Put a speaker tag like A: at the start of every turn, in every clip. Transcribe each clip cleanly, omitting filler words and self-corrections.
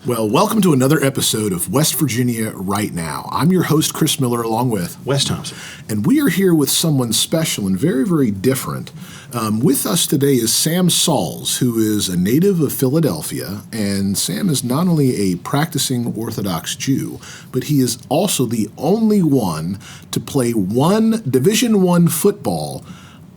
A: Well, welcome to another episode of West Virginia Right Now. I'm your host, Chris Miller, along with
B: Wes Thompson.
A: And we are here with someone special and very, very different. With us today is Sam Salz, who is a native of Philadelphia. And Sam is not only a practicing Orthodox Jew, but he is also the only one to play one Division I football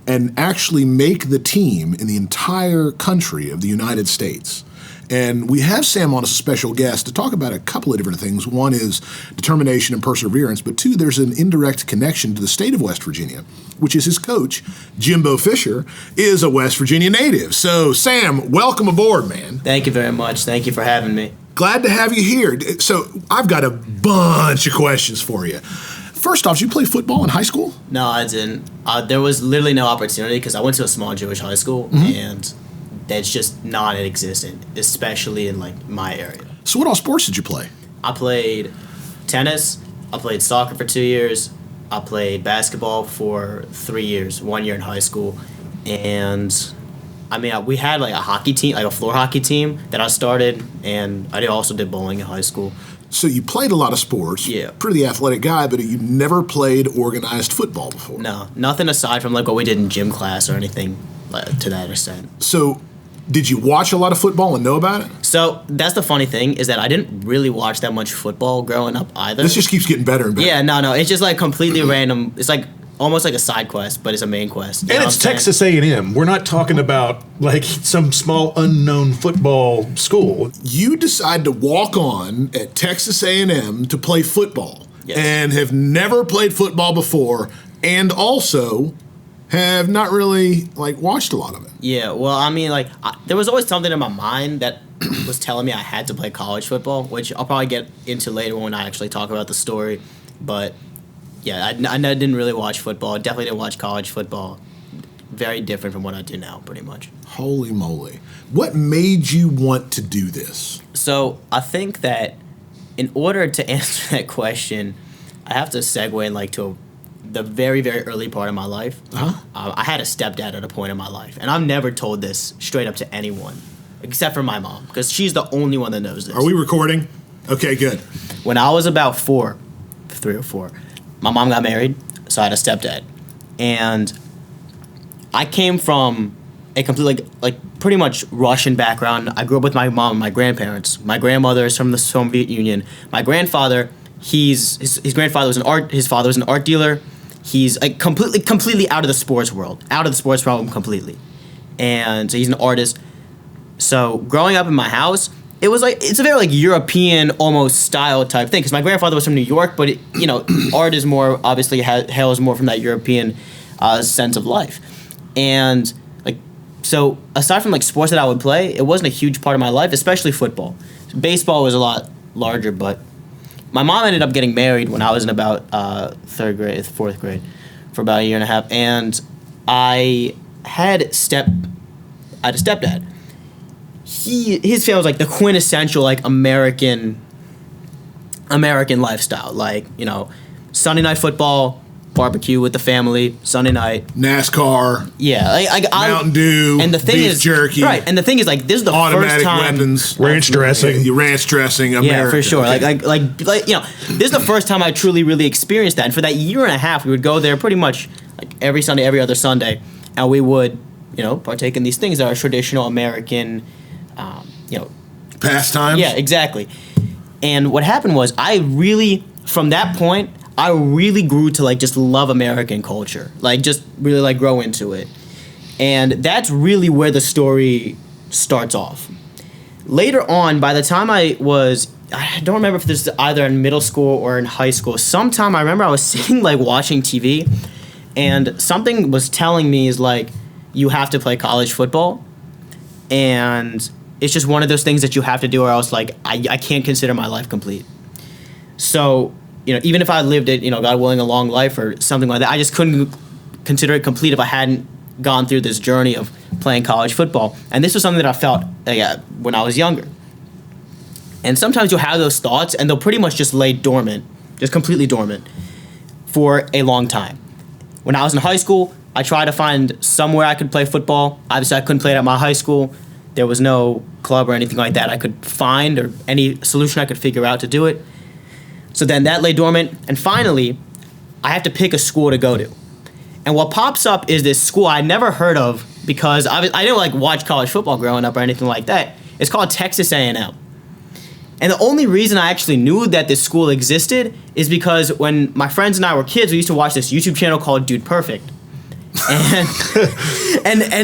A: and actually make the team in the entire country of the United States. And we have Sam on as a special guest to talk about a couple of different things. One is determination and perseverance, but two, there's an indirect connection to the state of West Virginia, which is his coach, Jimbo Fisher, is a West Virginia native. So, Sam, welcome aboard, man.
C: Thank you very much. Thank you for having me.
A: Glad to have you here. So, I've got a bunch of questions for you. First off, did you play football in high school?
C: No, I didn't. There was literally no opportunity because I went to a small Jewish high school, and that's just non-existent, especially in like my area.
A: So what all sports did you play?
C: I played tennis, I played soccer for 2 years, I played basketball for 3 years, 1 year in high school, and I mean we had like a hockey team, like a floor hockey team that I started, and I also did bowling in high school.
A: So you played a lot of sports.
C: Yeah.
A: Pretty athletic guy, but you never played organized football before.
C: No, nothing aside from like what we did in gym class or anything to that extent.
A: So did you watch a lot of football and know about it?
C: So that's the funny thing is that I didn't really watch that much football growing up either.
A: This just keeps getting better and better.
C: Yeah, no, it's just like completely random. It's like almost like a side quest, but it's a main quest.
B: And it's Texas A&M. We're not talking about like some small unknown football school.
A: You decide to walk on at Texas A&M to play football, yes, and have never played football before, and also have not really like watched a lot of it.
C: Yeah, well, I mean, like there was always something in my mind that was telling me I had to play college football, which I'll probably get into later when I actually talk about the story. But yeah, I didn't really watch football. Definitely didn't watch college football. Very different from what I do now, pretty much.
A: Holy moly. What made you want to do this?
C: So I think that in order to answer that question, I have to segue in like to the very, very early part of my life. I had a stepdad at a point in my life, and I've never told this straight up to anyone except for my mom, because she's the only one that knows this.
A: Are we recording? Okay, good.
C: When I was about 3 or 4, my mom got married, so I had a stepdad, and I came from a complete like pretty much Russian background. I grew up with my mom and my grandparents. My grandmother is from the Soviet Union. My grandfather, his grandfather was his father was an art dealer. He's like completely out of the sports world, completely, and so he's an artist. So growing up in my house, it was like it's a very like European almost style type thing because my grandfather was from New York, but art is more obviously hails more from that European sense of life, and like so aside from like sports that I would play, it wasn't a huge part of my life, especially football. Baseball was a lot larger, but my mom ended up getting married when I was in about 4th grade, for about a year and a half, and I had a stepdad. His family was like the quintessential like American lifestyle, like Sunday night football, barbecue with the family, Sunday night
A: NASCAR,
C: yeah, like
A: Mountain Dew,
C: and the thing
A: beef
C: is
A: jerky,
C: right, and the thing is like this is the
A: automatic
C: first time
A: weapons,
B: ranch dressing,
A: ranch dressing, America.
C: Yeah, for sure.
A: Okay.
C: Like this is the first time I truly really experienced that. And for that year and a half, we would go there pretty much like every Sunday, every other Sunday, and we would partake in these things that are traditional American,
A: pastimes.
C: Yeah, exactly. And what happened was from that point, I really grew to like just love American culture, like just really like grow into it. And that's really where the story starts off. Later on, by the time I don't remember if this is either in middle school or in high school, sometime I remember I was sitting like watching TV and something was telling me is like, you have to play college football. And it's just one of those things that you have to do or else like I can't consider my life complete. So even if I lived it, God willing, a long life or something like that, I just couldn't consider it complete if I hadn't gone through this journey of playing college football. And this was something that I felt when I was younger. And sometimes you'll have those thoughts and they'll pretty much just lay dormant, just completely dormant for a long time. When I was in high school, I tried to find somewhere I could play football. Obviously, I couldn't play it at my high school. There was no club or anything like that I could find or any solution I could figure out to do it. So then that lay dormant, and finally, I have to pick a school to go to. And what pops up is this school I never heard of because I didn't like watch college football growing up or anything like that. It's called Texas A&M. And the only reason I actually knew that this school existed is because when my friends and I were kids, we used to watch this YouTube channel called Dude Perfect. And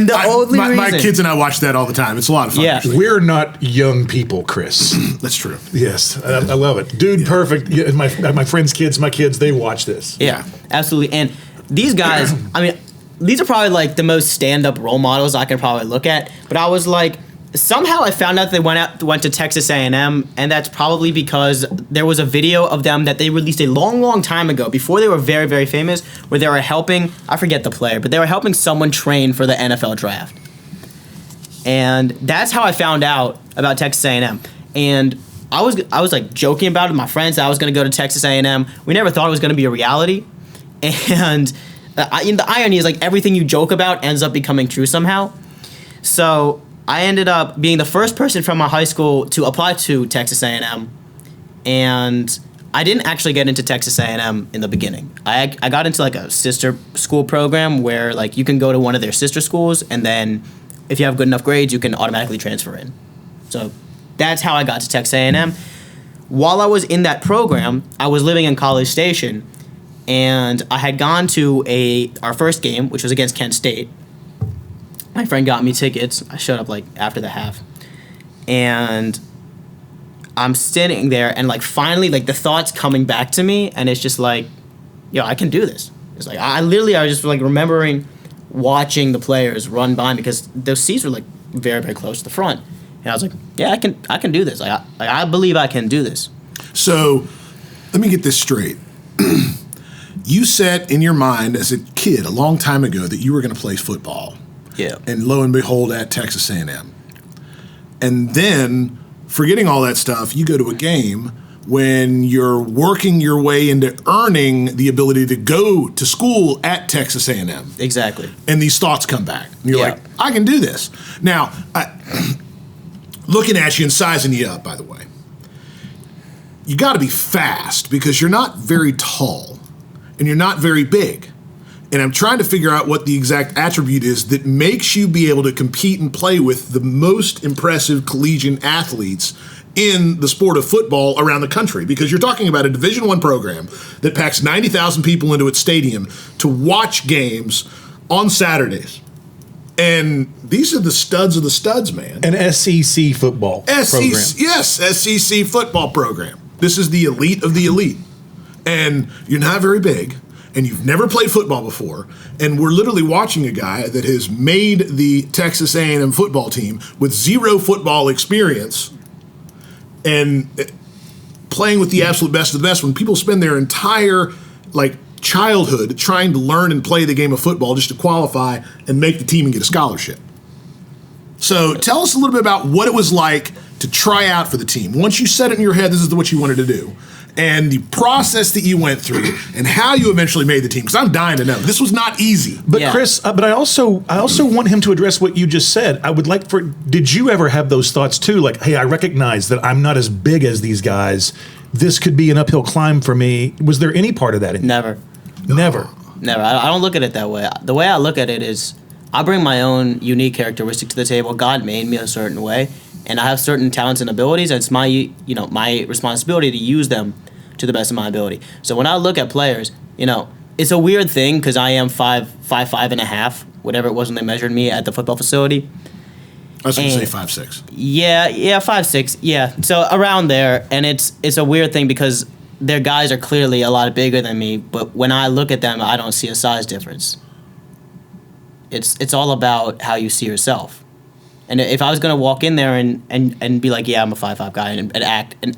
C: the only reason...
A: My kids and I watch that all the time. It's a lot of fun.
C: Yeah.
B: We're not young people, Chris.
A: That's true.
B: Yes, I love it. Dude, perfect. Yeah, my friends' kids, my kids, they watch this.
C: Yeah, absolutely. And these guys, I mean, these are probably like the most stand-up role models I can probably look at. But I was like, somehow I found out they went to Texas A&M, and that's probably because there was a video of them that they released a long, long time ago, before they were very, very famous, where they were helping, I forget the player, but they were helping someone train for the NFL draft. And that's how I found out about Texas A&M. And I was like joking about it with my friends that I was going to go to Texas A&M. We never thought it was going to be a reality. And the irony is, like, everything you joke about ends up becoming true somehow. So I ended up being the first person from my high school to apply to Texas A&M, and I didn't actually get into Texas A&M in the beginning. I got into like a sister school program where like you can go to one of their sister schools, and then if you have good enough grades, you can automatically transfer in. So that's how I got to Texas A&M. While I was in that program, I was living in College Station, and I had gone to our first game, which was against Kent State. My friend got me tickets. I showed up like after the half, and I'm sitting there, and like finally, like the thoughts coming back to me, and it's just like, yo, I can do this. It's like I was just like remembering watching the players run by me because those seats were like very, very close to the front, and I was like, yeah, I can do this. I believe I can do this.
A: So, let me get this straight. You set in your mind as a kid a long time ago that you were going to play football.
C: Yeah.
A: And lo and behold, at Texas A&M. And then, forgetting all that stuff, you go to a game when you're working your way into earning the ability to go to school at Texas A&M.
C: Exactly.
A: And these thoughts come back. And you're
C: Yeah.
A: like, I can do this. Now, looking at you and sizing you up, by the way, you got to be fast because you're not very tall and you're not very big. And I'm trying to figure out what the exact attribute is that makes you be able to compete and play with the most impressive collegiate athletes in the sport of football around the country. Because you're talking about a Division I program that packs 90,000 people into its stadium to watch games on Saturdays. And these are the studs of the studs, man.
B: An SEC football program.
A: Yes, SEC football program. This is the elite of the elite. And you're not very big, and you've never played football before, and we're literally watching a guy that has made the Texas A&M football team with zero football experience and playing with the absolute best of the best when people spend their entire childhood trying to learn and play the game of football just to qualify and make the team and get a scholarship. So tell us a little bit about what it was like to try out for the team. Once you set it in your head, this is what you wanted to do, and the process that you went through and how you eventually made the team, because I'm dying to know. This was not easy.
B: But
C: Yeah.
B: Chris, but I also want him to address what you just said. Did you ever have those thoughts too? Like, hey, I recognize that I'm not as big as these guys. This could be an uphill climb for me. Was there any part of that in you?
C: Never.
B: Never.
C: I don't look at it that way. The way I look at it is I bring my own unique characteristic to the table. God made me a certain way, and I have certain talents and abilities, and it's my responsibility to use them to the best of my ability. So when I look at players, it's a weird thing because I am 5'5.5", whatever it was when they measured me at the football facility.
A: I was going to say 5'6".
C: Yeah, 5'6". Yeah, so around there, and it's a weird thing because their guys are clearly a lot bigger than me, but when I look at them, I don't see a size difference. It's all about how you see yourself. And if I was gonna walk in there and be like, yeah, I'm a 5'5" guy, and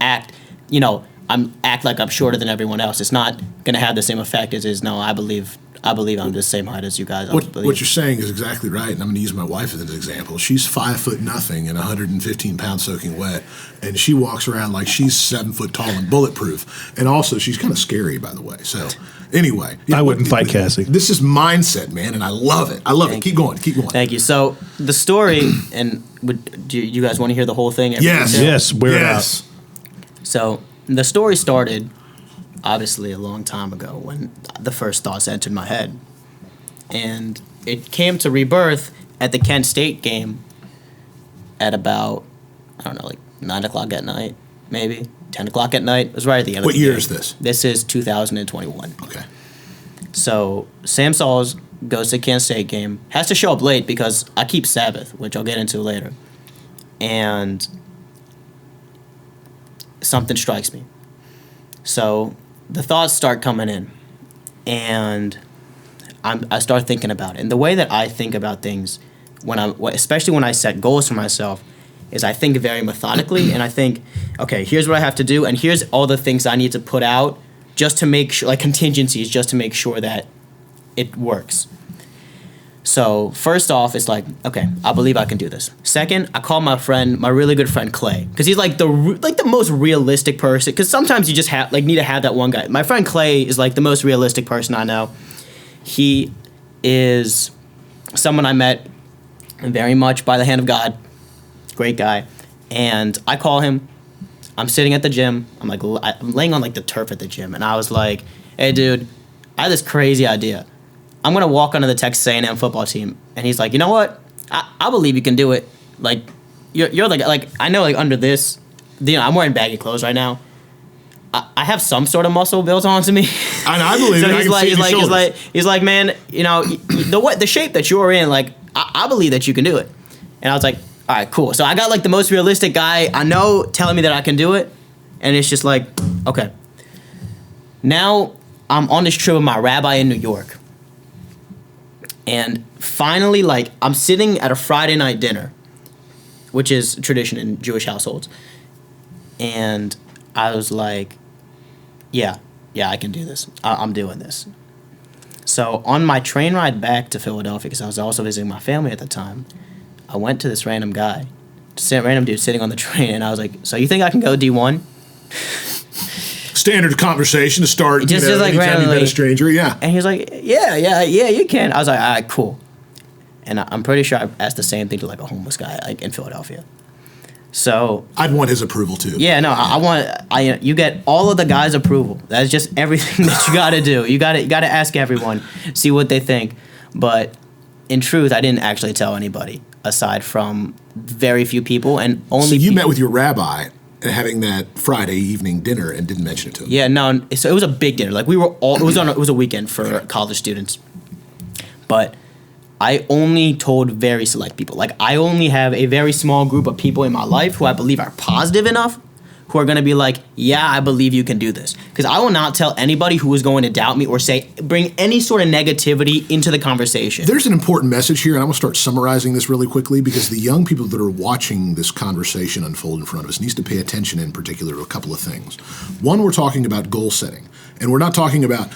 C: act like I'm shorter than everyone else, it's not gonna have the same effect as is. No, I believe I believe I'm the same height as you guys.
A: What you're saying is exactly right, and I'm going to use my wife as an example. She's 5'0" and 115 pounds soaking wet, and she walks around like she's 7 foot tall and bulletproof. And also, she's kind of scary, by the way. So, anyway,
B: I wouldn't fight Cassie.
A: This is mindset, man, and I love it. I love it. Keep going.
C: Thank you. So the story, and do you guys want to hear the whole thing?
B: Yes, wear it out.
C: So the story started, obviously, a long time ago when the first thoughts entered my head. And it came to rebirth at the Kent State game at about, I don't know, like 9 o'clock at night, maybe 10 o'clock at night. It was right at the end of the game.
A: What year is this?
C: This is 2021.
A: Okay.
C: So Sam Salz goes to the Kent State game, has to show up late because I keep Sabbath, which I'll get into later. And something strikes me. So the thoughts start coming in, and I start thinking about it. And the way that I think about things, especially when I set goals for myself, is I think very methodically, and I think, okay, here's what I have to do, and here's all the things I need to put out just to make sure, like contingencies, just to make sure that it works. So first off, it's like, okay, I believe I can do this. Second, I call my really good friend Clay, because he's like the most realistic person. Because sometimes you just need to have that one guy. My friend Clay is like the most realistic person I know. He is someone I met very much by the hand of God. Great guy. And I call him. I'm sitting at the gym. I'm laying on like the turf at the gym, and I was like, "Hey, dude, I have this crazy idea. I'm going to walk onto the Texas A&M football team." And he's like, "You know what? I believe you can do it. Like, you're like I know, like, under this, I'm wearing baggy clothes right now. I have some sort of muscle built onto me."
A: And I believe
C: so
A: it.
C: He's like, "Man, the shape that you're in, like, I believe that you can do it." And I was like, "All right, cool." So I got, like, the most realistic guy I know telling me that I can do it. And it's just like, okay. Now I'm on this trip with my rabbi in New York. And finally, like, I'm sitting at a Friday night dinner, which is a tradition in Jewish households. And I was like, yeah, I can do this. I'm doing this. So on my train ride back to Philadelphia, because I was also visiting my family at the time, I went to this random dude sitting on the train, and I was like, "So you think I can go D1?
A: Standard conversation to start.
C: Just like
A: anytime you met a stranger, yeah.
C: And he was like, yeah, you can. I was like, all right, cool. And I'm pretty sure I asked the same thing to like a homeless guy like in Philadelphia. So
A: I'd want his approval too.
C: Yeah, no, you get all of the guys' approval. That's just everything that you got to do. You got to ask everyone, see what they think. But in truth, I didn't actually tell anybody aside from very few people and only.
A: So you met with your rabbi having that Friday evening dinner and didn't mention it to him.
C: Yeah, no. So it was a big dinner. Like we were all. It was a weekend for college students, but I only told very select people. Like I only have a very small group of people in my life who I believe are positive enough, who are going to be like, yeah, I believe you can do this. Because I will not tell anybody who is going to doubt me or bring any sort of negativity into the conversation.
A: There's an important message here, and I'm going to start summarizing this really quickly because the young people that are watching this conversation unfold in front of us needs to pay attention in particular to a couple of things. One, we're talking about goal setting. And we're not talking about,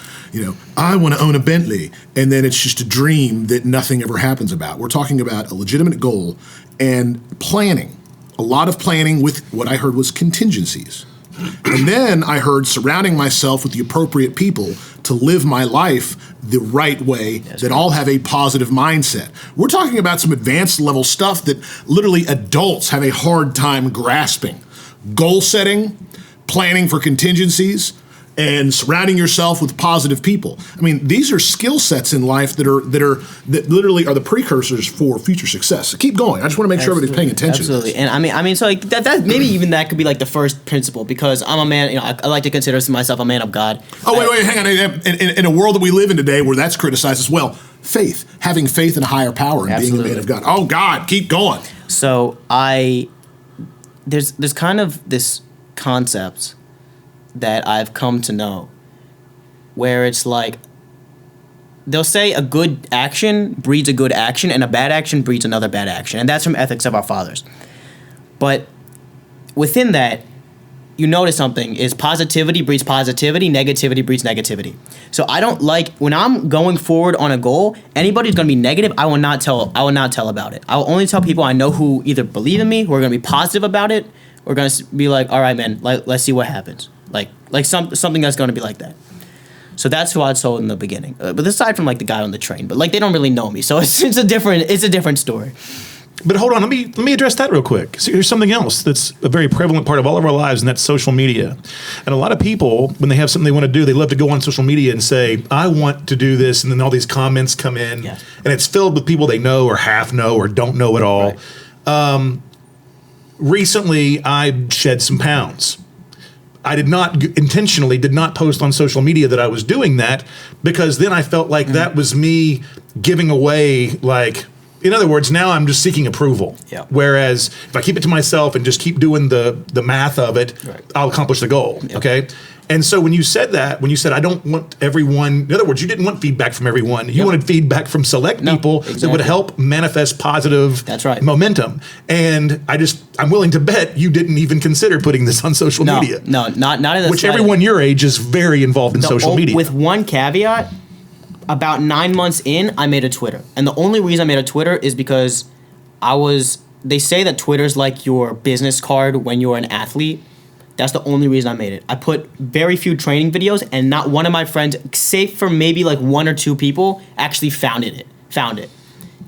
A: I want to own a Bentley, and then it's just a dream that nothing ever happens about. We're talking about a legitimate goal and planning. A lot of planning with what I heard was contingencies. And then I heard surrounding myself with the appropriate people to live my life the right way that all have a positive mindset. We're talking about some advanced level stuff that literally adults have a hard time grasping. Goal setting, planning for contingencies, and surrounding yourself with positive people. I mean, these are skill sets in life that literally are the precursors for future success. So keep going. I just want to make sure everybody's paying attention.
C: Absolutely. And I mean, so like that maybe even that could be like the first principle because I'm a man. I like to consider myself a man of God.
A: Oh wait, hang on. In a world that we live in today, where that's criticized as well, having faith in a higher power and being a man of God. Oh God, keep going.
C: So there's kind of this concept that I've come to know where it's like they'll say a good action breeds a good action and a bad action breeds another bad action, and that's from Ethics of Our Fathers. But within that, you notice something is positivity breeds positivity, negativity breeds negativity. So I don't like when I'm going forward on a goal, anybody's going to be negative, I will not tell about it. I will only tell people I know who either believe in me, who are going to be positive about it, or going to be like, all right, man, let's see what happens. Like something that's going to be like that. So that's who I told in the beginning. But aside from like the guy on the train, but like they don't really know me, so it's a different story.
B: But hold on, let me address that real quick. So here's something else that's a very prevalent part of all of our lives, and that's social media. And a lot of people, when they have something they want to do, they love to go on social media and say, I want to do this, and then all these comments come in,
C: Yes.
B: and it's filled with people they know or half know or don't know at all.
C: Right.
B: Recently, I shed some pounds. I intentionally did not post on social media that I was doing that, because then I felt like that was me giving away, like, in other words, now I'm just seeking approval.
C: Yeah.
B: Whereas if I keep it to myself and just keep doing the math of it,
C: Right.
B: I'll accomplish the goal.
C: Yeah.
B: Okay. And so when you said I don't want everyone, in other words, you didn't want feedback from everyone. You wanted feedback from select people that would
C: exactly.
B: help manifest positive
C: That's right.
B: momentum. And I'm willing to bet you didn't even consider putting this on social media.
C: No, not in the
B: Which
C: slightest.
B: everyone your age is very involved in social media.
C: With one caveat, about 9 months in, I made a Twitter. And the only reason I made a Twitter is because they say that Twitter's like your business card when you're an athlete. That's the only reason I made it. I put very few training videos, and not one of my friends, save for maybe like one or two people, actually found it.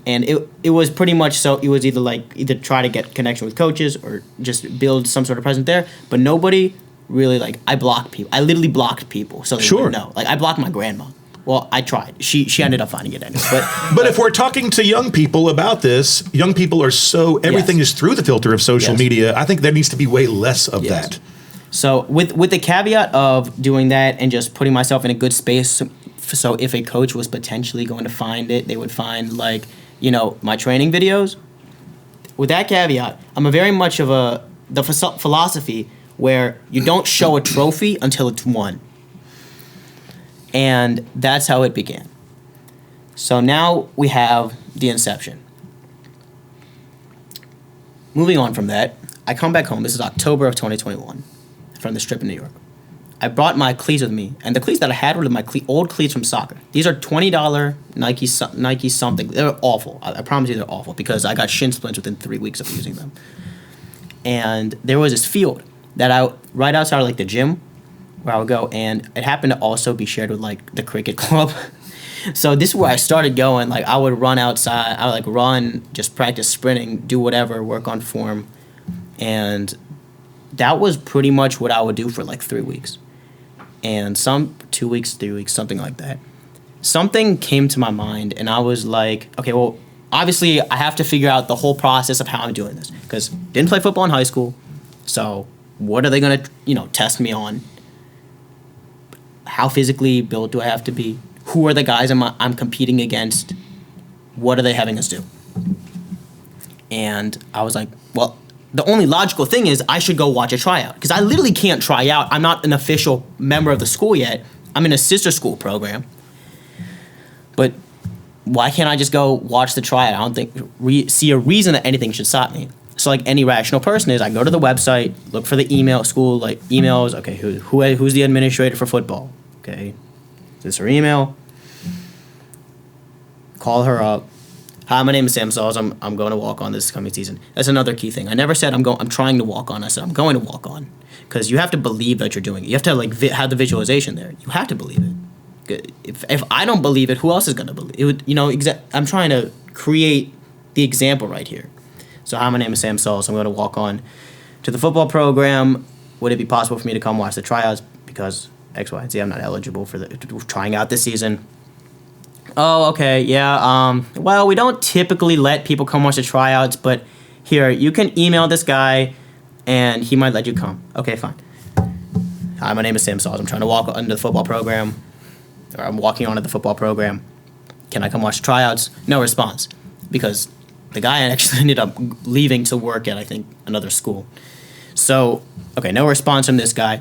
C: And it was pretty much so, it was either try to get connection with coaches or just build some sort of presence there. But nobody really, I blocked people. I literally blocked people so they wouldn't know. Like, I blocked my grandma. Well, I tried. She ended up finding it anyway.
B: But if we're talking to young people about this, young people are everything is through the filter of social media. I think there needs to be way less of that.
C: So with the caveat of doing that and just putting myself in a good space, so if a coach was potentially going to find it, they would find my training videos. With that caveat, I'm a very much of the philosophy where you don't show a trophy until it's won. And that's how it began. So now we have the inception. Moving on from that, I come back home. This is October of 2021 from the Strip in New York. I brought my cleats with me, and the cleats that I had were my old cleats from soccer. These are $20 Nike something. They're awful. I promise you they're awful because I got shin splints within 3 weeks of using them. And there was this field that right outside the gym where I would go, and it happened to also be shared with the cricket club. So this is where I started going. I would run outside. I would run, just practice sprinting, do whatever, work on form, and that was pretty much what I would do for 3 weeks. And 2 weeks, 3 weeks, something like that. Something came to my mind, and I was like, okay, well, obviously I have to figure out the whole process of how I'm doing this, because didn't play football in high school, so what are they going to, test me on? How physically built do I have to be? Who are the guys I'm competing against? What are they having us do? And I was like, well, the only logical thing is I should go watch a tryout, because I literally can't try out. I'm not an official member of the school yet. I'm in a sister school program. But why can't I just go watch the tryout? I don't see a reason that anything should stop me. So any rational person is, I go to the website, look for the emails. Okay, who's the administrator for football? Okay, is this her email? Call her up. Hi, my name is Sam Salz. I'm going to walk on this coming season. That's another key thing. I never said I'm trying to walk on. I said I'm going to walk on, because you have to believe that you're doing it. You have to have the visualization there. You have to believe it. If I don't believe it, who else is going to believe it? I'm trying to create the example right here. So hi, my name is Sam Salz. I'm going to walk on to the football program. Would it be possible for me to come watch the tryouts? Because X, Y, and Z, I'm not eligible for trying out this season. Oh, okay, yeah. Well, we don't typically let people come watch the tryouts, but here, you can email this guy, and he might let you come. Okay, fine. Hi, my name is Sam Salz. I'm trying to walk onto the football program, or I'm walking onto the football program. Can I come watch the tryouts? No response, because the guy actually ended up leaving to work at, I think, another school. So, okay, no response from this guy.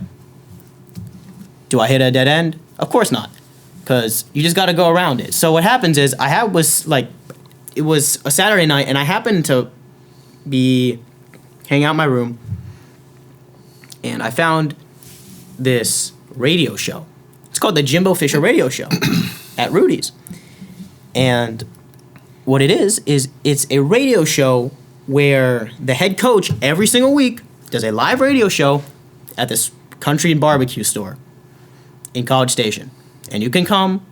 C: Do I hit a dead end? Of course not, because you just got to go around it. So what happens is it was a Saturday night, and I happened to be hanging out in my room, and I found this radio show. It's called the Jimbo Fisher Radio Show at Rudy's. And what it is it's a radio show where the head coach every single week does a live radio show at this country and barbecue store in College Station. And you can come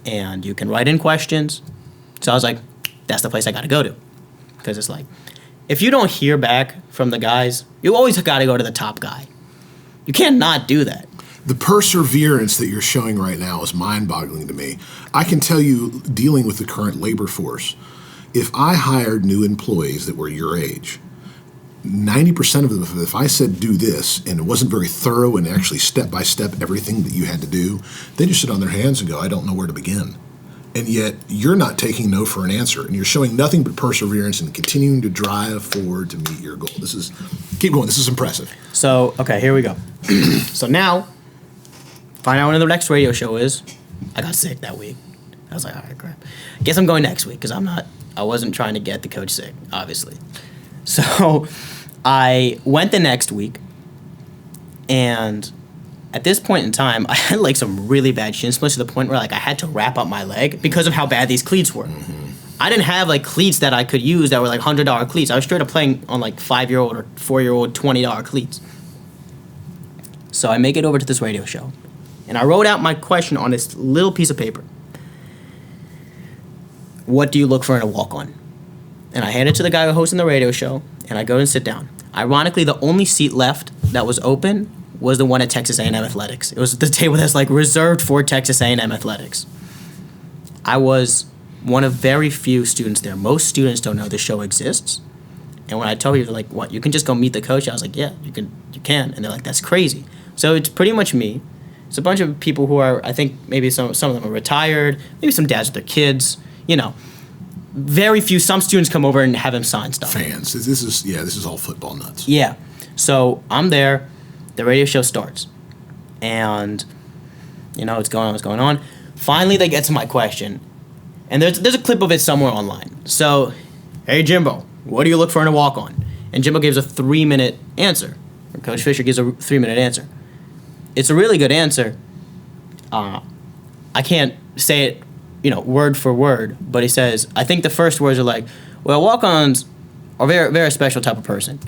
C: and you can write in questions. So I was like, that's the place I got to go to. Because it's like, if you don't hear back from the guys, you always got to go to the top guy. You can't not do that.
A: The perseverance that you're showing right now is mind-boggling to me. I can tell you, dealing with the current labor force, if I hired new employees that were your age, 90% of them, if I said do this and it wasn't very thorough and actually step-by-step everything that you had to do, they just sit on their hands and go, I don't know where to begin. And yet you're not taking no for an answer, and you're showing nothing but perseverance and continuing to drive forward to meet your goal. Keep going. This is impressive.
C: So, okay, here we go. So now, find out when the next radio show is. I got sick that week. I was like, all right, crap. Guess I'm going next week because I wasn't trying to get the coach sick, obviously. So I went the next week, and at this point in time, I had like some really bad shin splints to the point where like I had to wrap up my leg because of how bad these cleats were. Mm-hmm. I didn't have like cleats that I could use that were like $100 cleats. I was straight up playing on like 5-year-old or 4-year-old $20 cleats. So I make it over to this radio show, and I wrote out my question on this little piece of paper. What do you look for in a walk-on? And I hand it to the guy who hosting the radio show, and I go and sit down. Ironically, the only seat left that was open was the one at Texas A&M Athletics. It was the table that's like reserved for Texas A&M Athletics. I was one of very few students there. Most students don't know this show exists. And when I told people, like, what, you can just go meet the coach? I was like, yeah, you can. And they're like, that's crazy. So it's pretty much me. It's a bunch of people who are, I think maybe some of them are retired, maybe some dads with their kids, you know. Very few, some students come over and have him sign stuff.
A: Fans. This is all football nuts.
C: Yeah. So I'm there. The radio show starts, and you know what's going on. Finally, they get to my question, and there's a clip of it somewhere online. So, hey Jimbo, what do you look for in a walk-on? And Jimbo gives a 3-minute answer. Or Coach Fisher gives a 3-minute answer. It's a really good answer. I can't say it, word for word, but he says, I think the first words are like, well, walk-ons are very, very special type of person,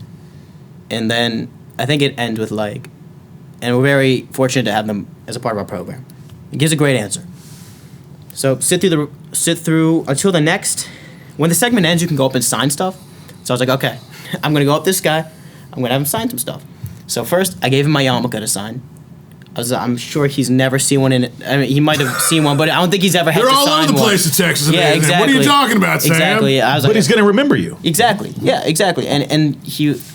C: and then I think it ends with like, and we're very fortunate to have them as a part of our program. It gives a great answer. So sit through until the next, when the segment ends, you can go up and sign stuff. So I was like, okay, I'm gonna go up this guy. I'm gonna have him sign some stuff. So first, I gave him my yarmulke to sign. I'm sure he's never seen one in it. I mean, he might have seen one, but I don't think he's ever had to sign one.
A: They're all over the place in Texas.
C: Yeah, exactly.
A: What are you talking about, Sam?
C: Exactly. I was
B: But he's going to remember you.
C: Exactly. Yeah, exactly. And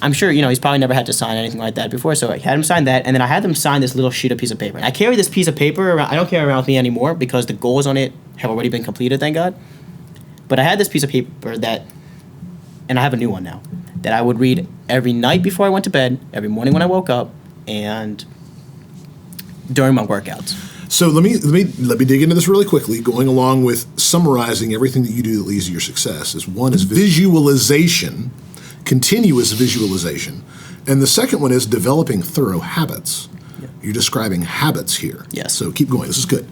C: I'm sure, he's probably never had to sign anything like that before, so I had him sign that, and then I had them sign this little sheet of piece of paper. And I carry this piece of paper around. I don't carry it around with me anymore because the goals on it have already been completed, thank God. But I had this piece of paper and I have a new one now, that I would read every night before I went to bed, every morning when I woke up, and during my workouts.
A: So let me dig into this really quickly. Going along with summarizing everything that you do that leads to your success one is visualization, continuous visualization, and the second one is developing thorough habits. Yeah. You're describing habits here.
C: Yes.
A: So keep going. This is good.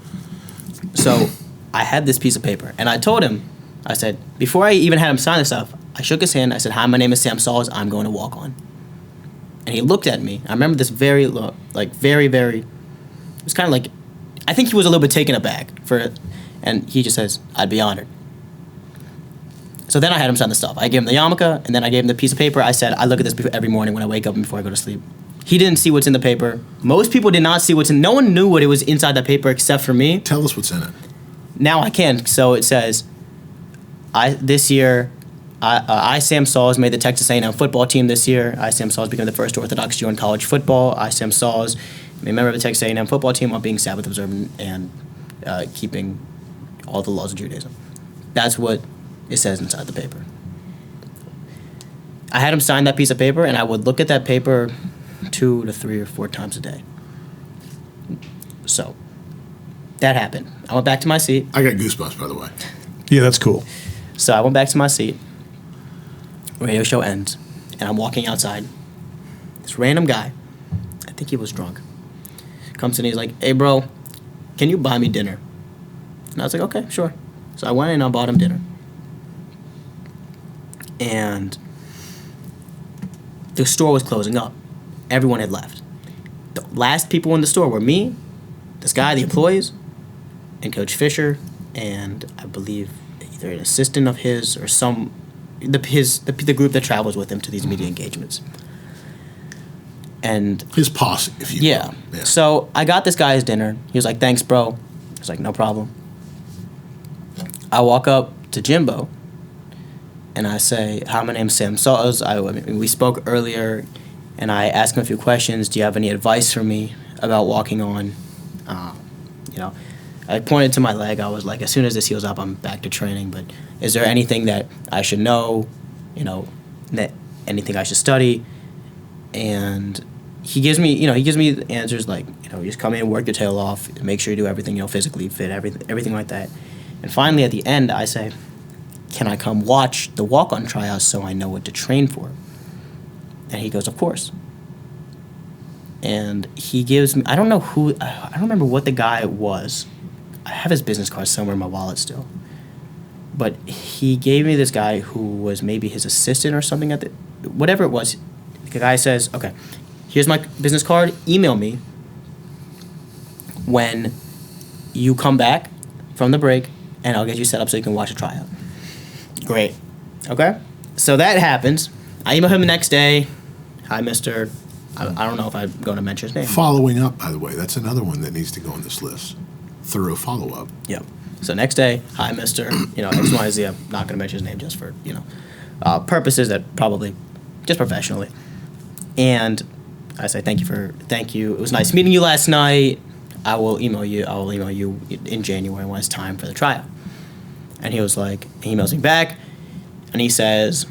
C: So I had this piece of paper, and I told him, I said, before I even had him sign this stuff, I shook his hand. I said, hi, my name is Sam Salz. I'm going to walk on. And he looked at me. I remember this very, very, it was kind of like, I think he was a little bit taken aback for it, and he just says, I'd be honored. So then I had him sign the stuff. I gave him the yarmulke, and then I gave him the piece of paper. I said, I look at this every morning when I wake up and before I go to sleep. He didn't see what's in the paper. Most people did not see what's in. No one knew what it was inside that paper except for me.
A: Tell us what's in it.
C: Now I can. So it says, this year, I, Sam Salz, made the Texas A&M football team this year. I, Sam Salz, became the first Orthodox Jew in college football. I, Sam Salz, a member of the Texas A&M football team while being Sabbath observant and keeping all the laws of Judaism. That's what it says inside the paper. I had him sign that piece of paper, and I would look at that paper 2 to 3 or 4 times a day. So that happened. I went back to my seat.
A: I got goosebumps, by the way.
B: Yeah, that's cool.
C: So I went back to my seat. Radio show ends, and I'm walking outside. This random guy think he was drunk. Comes in, he's like, "Hey, bro, can you buy me dinner?" And I was like, "Okay, sure." So I went in and I bought him dinner. And the store was closing up. Everyone had left. The last people in the store were me, this guy, the employees, and Coach Fisher, and I believe either an assistant of his or the group that travels with him to these media engagements. And
A: his posse, if you
C: yeah.
A: will. Yeah.
C: So I got this guy his dinner. He was like, "Thanks, bro." I was like, "No problem." I walk up to Jimbo, and I say, "Hi, my name's Sam Salz. We spoke earlier, and I asked him a few questions. Do you have any advice for me about walking on?" I pointed to my leg. I was like, "As soon as this heals up, I'm back to training. But is there anything that I should know? Anything I should study?" And he gives me the answers like, you just come in, work your tail off, make sure you do everything, physically fit, everything like that. And finally, at the end, I say, "Can I come watch the walk-on tryouts so I know what to train for?" And he goes, "Of course." And he gives me, I don't remember what the guy was. I have his business card somewhere in my wallet still. But he gave me this guy who was maybe his assistant or something whatever it was. The guy says, "Okay, here's my business card. Email me when you come back from the break, and I'll get you set up so you can watch a tryout." Great. Okay. So that happens. I email him the next day. "Hi, mister." I don't know if I'm going to mention his name.
A: Following up, by the way, that's another one that needs to go on this list. Thorough follow-up.
C: Yep. So next day, "Hi, mister." X, Y, Z. I'm not going to mention his name just for, purposes that probably, just professionally. And I say, thank you. It was nice meeting you last night. I will email you in January when it's time for the tryout. And he was like, he emails me back, and he says,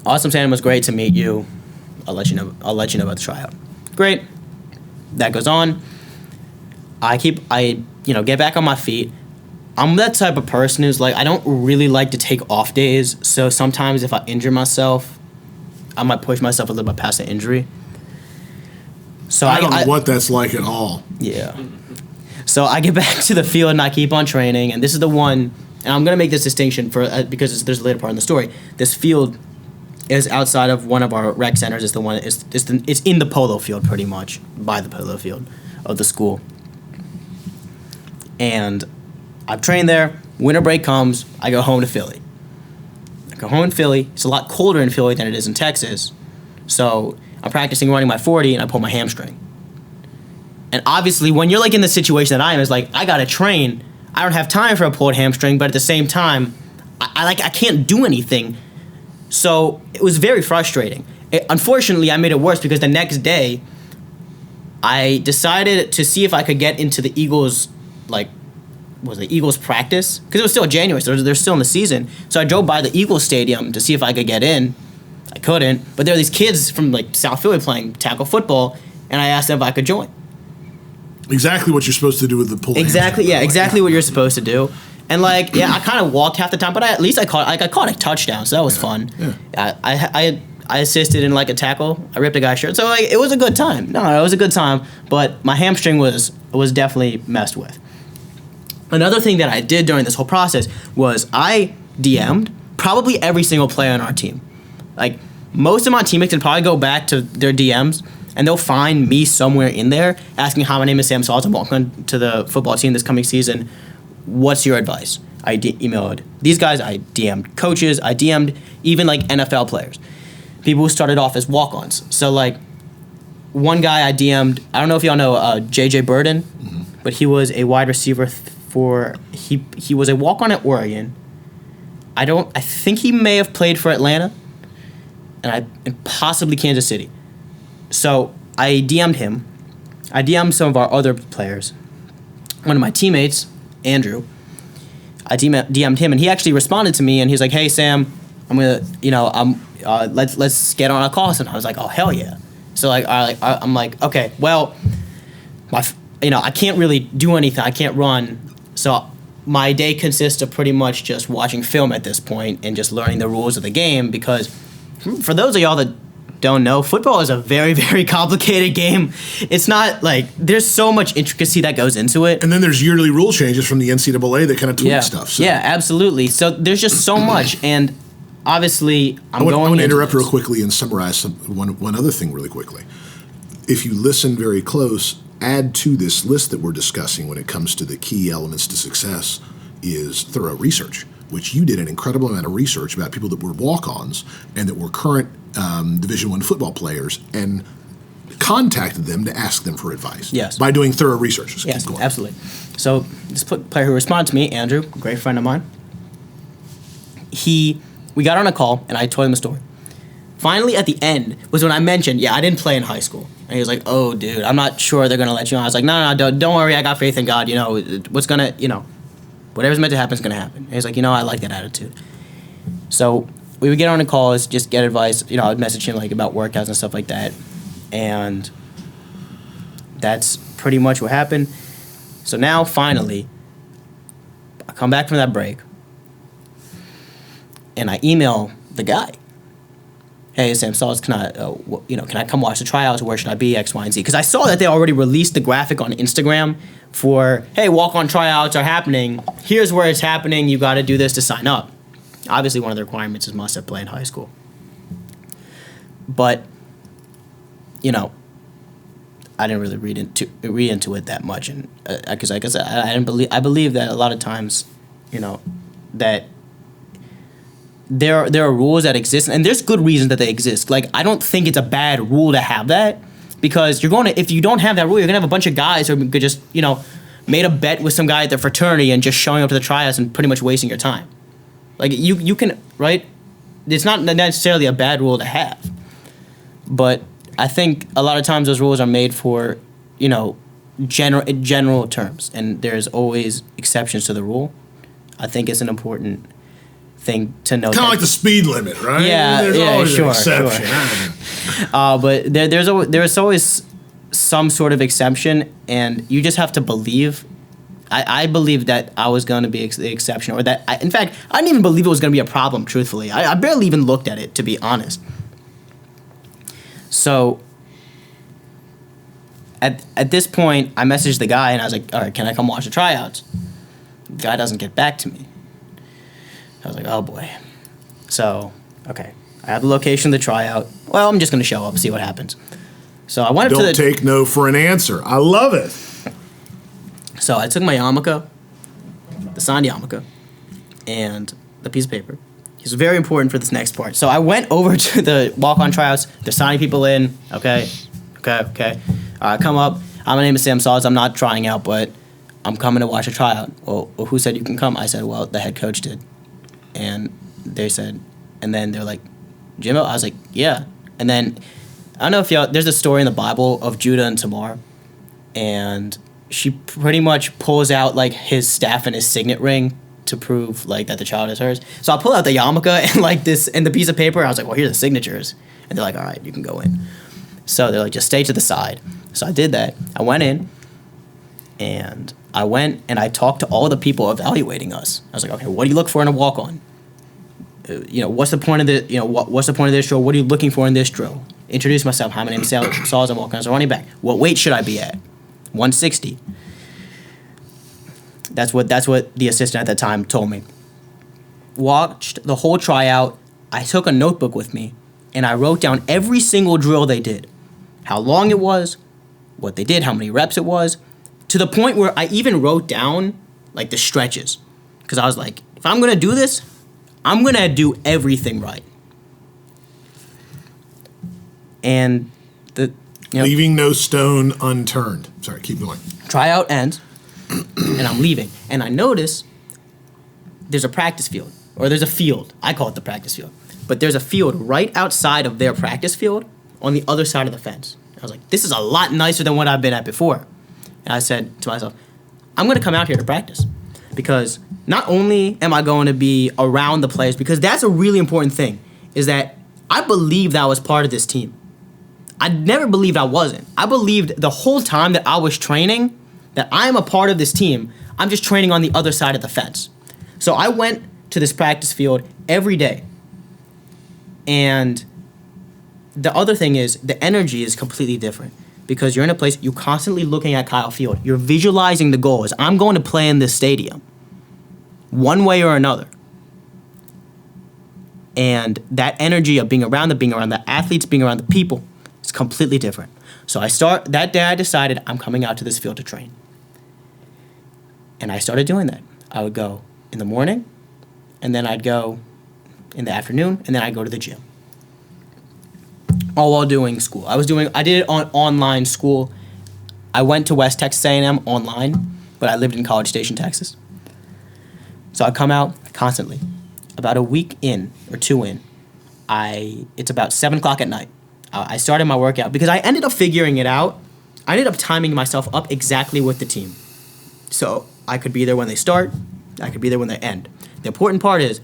C: "Awesome, Sam, it was great to meet you. I'll let you know about the tryout." Great. That goes on. I get back on my feet. I'm that type of person who's like, I don't really like to take off days. So sometimes if I injure myself, I might push myself a little bit past the injury. So
A: I don't know what that's like at all.
C: Yeah. So I get back to the field and I keep on training. And this is the one, and I'm going to make this distinction because there's a later part in the story. This field is outside of one of our rec centers. It's in the polo field pretty much, by the polo field of the school. And I've trained there. Winter break comes. I go home to Philly. It's a lot colder in Philly than it is in Texas. So I'm practicing running my 40 and I pull my hamstring. And obviously when you're like in the situation that I am, it's like I gotta train. I don't have time for a pulled hamstring, but at the same time, I can't do anything. So it was very frustrating. Unfortunately, I made it worse because the next day, I decided to see if I could get into the Eagles, Eagles practice? Because it was still January, so they're still in the season. So I drove by the Eagles stadium to see if I could get in. I couldn't, but there were these kids from South Philly playing tackle football, and I asked them if I could join.
A: Exactly what you're supposed to do with the pull.
C: Exactly, yeah, exactly what you're supposed to do. And I kind of walked half the time, but at least I caught a touchdown, so that was fun. Yeah. I assisted in a tackle. I ripped a guy's shirt, so it was a good time. No, it was a good time, but my hamstring was definitely messed with. Another thing that I did during this whole process was I DM'd probably every single player on our team. Most of my teammates can probably go back to their DMs and they'll find me somewhere in there asking, "Hi, my name is Sam Salz. I'm welcome to the football team this coming season. What's your advice?" I emailed these guys. I DM'd coaches. I DM'd even NFL players, people who started off as walk-ons. So one guy I DM'd. I don't know if y'all know JJ Burden, but he was a wide receiver he was a walk-on at Oregon. I think he may have played for Atlanta and possibly Kansas City. So I DM'd him. I DM'd some of our other players. One of my teammates, Andrew, I DM'd him and he actually responded to me and he's like, "Hey Sam, I'm gonna, let's get on a call." And I was like, "Oh hell yeah!" So I'm like, okay, well, I can't really do anything. I can't run. So my day consists of pretty much just watching film at this point and just learning the rules of the game, because for those of y'all that don't know, football is a very, very complicated game. It's not like there's so much intricacy that goes into it.
A: And then there's yearly rule changes from the NCAA that kind of tweak stuff. So.
C: Yeah, absolutely. So there's just so much, and obviously I want to
A: interrupt real quickly and summarize one other thing really quickly. If you listen very close, add to this list that we're discussing when it comes to the key elements to success is thorough research, which you did an incredible amount of research about people that were walk-ons and that were current Division I football players and contacted them to ask them for advice.
C: Yes.
A: By doing thorough research. Just
C: yes,
A: keep going.
C: absolutely. So this player who responded to me, Andrew, a great friend of mine, we got on a call and I told him the story. Finally, at the end was when I mentioned, I didn't play in high school. And he was like, oh, dude, I'm not sure they're going to let you on. I was like, no, don't worry. I got faith in God. Whatever's meant to happen is going to happen. And he's like, I like that attitude. So we would get on a call, just get advice. I'd message him like about workouts and stuff like that. And that's pretty much what happened. So now, finally, I come back from that break, and I email the guy. Hey, Sam Salz, can I come watch the tryouts? Where should I be? X, Y, and Z. Because I saw that they already released the graphic on Instagram for, hey, walk-on tryouts are happening. Here's where it's happening. You got to do this to sign up. Obviously, one of the requirements is must have played in high school. But, I didn't really read into it that much, and because like I said, I believe that a lot of times, that there are rules that exist, and there's good reasons that they exist. Like, I don't think it's a bad rule to have that, because if you don't have that rule, you're gonna have a bunch of guys who could just made a bet with some guy at their fraternity and just showing up to the tryouts and pretty much wasting your time. Like, you can, right? It's not necessarily a bad rule to have, but I think a lot of times those rules are made for general terms, and there's always exceptions to the rule. I think it's an important thing to know.
A: Kind of like the speed limit, right?
C: Yeah,
A: there's always
C: sure,
A: an exception.
C: Sure. But there's always some sort of exception, and you just have to believe. I believe that I was going to be the exception, or that in fact, I didn't even believe it was going to be a problem. Truthfully, I barely even looked at it, to be honest. So at this point, I messaged the guy and I was like, all right, can I come watch the tryouts? The guy doesn't get back to me. I was like, oh boy. So, okay. I have the location of the tryout. Well, I'm just going to show up, see what happens. So I went up to the...
A: Don't take no for an answer. I love it.
C: So I took my yarmulke, the signed yarmulke, and the piece of paper. It's very important for this next part. So I went over to the walk-on tryouts. They're signing people in. Okay. I come up. My name is Sam Salz. I'm not trying out, but I'm coming to watch a tryout. Well, who said you can come? I said, well, the head coach did. And they said, and then they're like, Jimbo? I was like, yeah. And then, I don't know if y'all, there's a story in the Bible of Judah and Tamar, and she pretty much pulls out like his staff and his signet ring to prove like that the child is hers. So I pull out the yarmulke and like this and the piece of paper. I was like, well, here's the signatures. And they're like, all right, you can go in. So they're like, just stay to the side. So I did that. I went in, and I talked to all the people evaluating us. I was like, okay, what do you look for in a walk-on? What's the point of the, what's the point of this drill? What are you looking for in this drill? Introduce myself. Hi, my name is Salz. I'm walking as a running back. What weight should I be at? 160. That's what the assistant at that time told me. Watched the whole tryout. I took a notebook with me, and I wrote down every single drill they did. How long it was, what they did, how many reps it was, to the point where I even wrote down like the stretches. Because I was like, if I'm going to do this, I'm going to do everything right. And
A: leaving no stone unturned. Sorry, keep going.
C: Tryout ends, and I'm leaving. And I notice there's a practice field, or there's a field. I call it the practice field. But there's a field right outside of their practice field on the other side of the fence. I was like, this is a lot nicer than what I've been at before. And I said to myself, I'm going to come out here to practice, because not only am I going to be around the players, because that's a really important thing, is that I believed I was part of this team. I never believed I wasn't. I believed the whole time that I was training that I am a part of this team. I'm just training on the other side of the fence. So I went to this practice field every day, and the other thing is the energy is completely different because you're in a place, you're constantly looking at Kyle Field. You're visualizing the goal as I'm going to play in this stadium one way or another. And that energy of being around the athletes, being around the people, is completely different. So that day I decided I'm coming out to this field to train. And I started doing that. I would go in the morning, and then I'd go in the afternoon, and then I'd go to the gym. All while doing school. I did it on online school. I went to West Texas A&M online, but I lived in College Station, Texas. So I'd come out constantly. About a week in, or 2 in, it's about 7 o'clock at night. I started my workout because I ended up figuring it out. I ended up timing myself up exactly with the team. So I could be there when they start, I could be there when they end. The important part is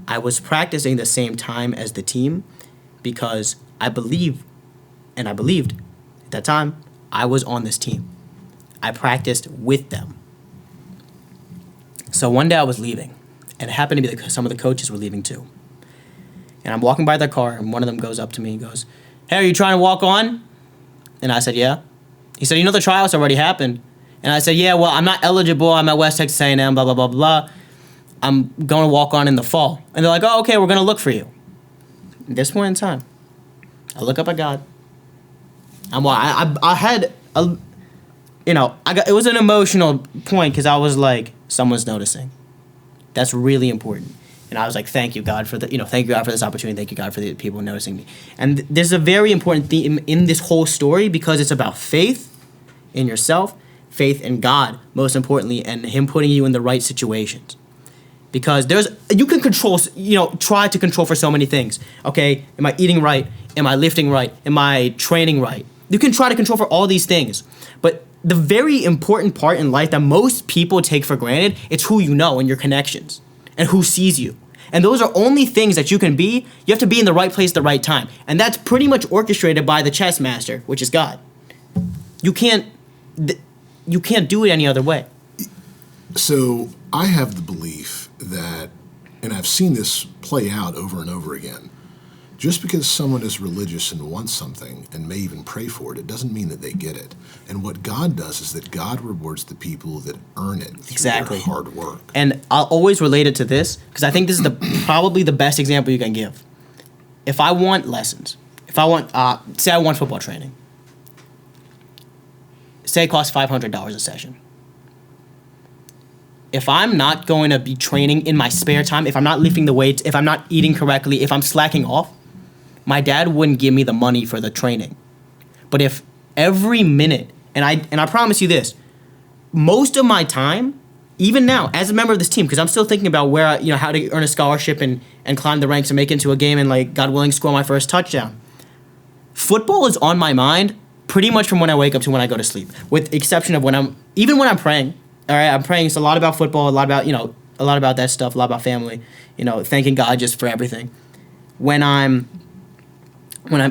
C: I was practicing the same time as the team because I believed at that time I was on this team. I practiced with them. So one day I was leaving, and it happened to be that some of the coaches were leaving too. And I'm walking by their car, and one of them goes up to me and goes, "Hey, are you trying to walk on?" And I said, "Yeah." He said, "You know the tryouts already happened." And I said, "Yeah, well, I'm not eligible. I'm at West Texas A&M, blah, blah, blah, blah. I'm going to walk on in the fall." And they're like, "Oh, okay, we're going to look for you." At this point in time, I look up at God. I had, it was an emotional point because I was like, someone's noticing. That's really important. And I was like, thank you, God, thank you, God, for this opportunity. Thank you, God, for the people noticing me. And there's a very important theme in this whole story because it's about faith in yourself, faith in God, most importantly, and Him putting you in the right situations. Because you can control, try to control for so many things. Okay, am I eating right? Am I lifting right? Am I training right? You can try to control for all these things. But the very important part in life that most people take for granted, it's who you know and your connections and who sees you. And those are only things that you can be. You have to be in the right place at the right time. And that's pretty much orchestrated by the chess master, which is God. You can't do it any other way.
A: So I have the belief that, and I've seen this play out over and over again, just because someone is religious and wants something and may even pray for it, it doesn't mean that they get it. And what God does is that God rewards the people that earn it through
C: Exactly.
A: their hard work.
C: And I'll always relate it to this because I think this is probably the best example you can give. If I want lessons, say I want football training, say it costs $500 a session. If I'm not going to be training in my spare time, if I'm not lifting the weights, if I'm not eating correctly, if I'm slacking off, my dad wouldn't give me the money for the training. But if every minute, and I promise you this, most of my time, even now, as a member of this team, because I'm still thinking about how to earn a scholarship and climb the ranks and make it into a game and, God willing, score my first touchdown. Football is on my mind pretty much from when I wake up to when I go to sleep, with the exception of when I'm praying. All right, I'm praying. It's a lot about football, a lot about that stuff, a lot about family, thanking God just for everything. When I'm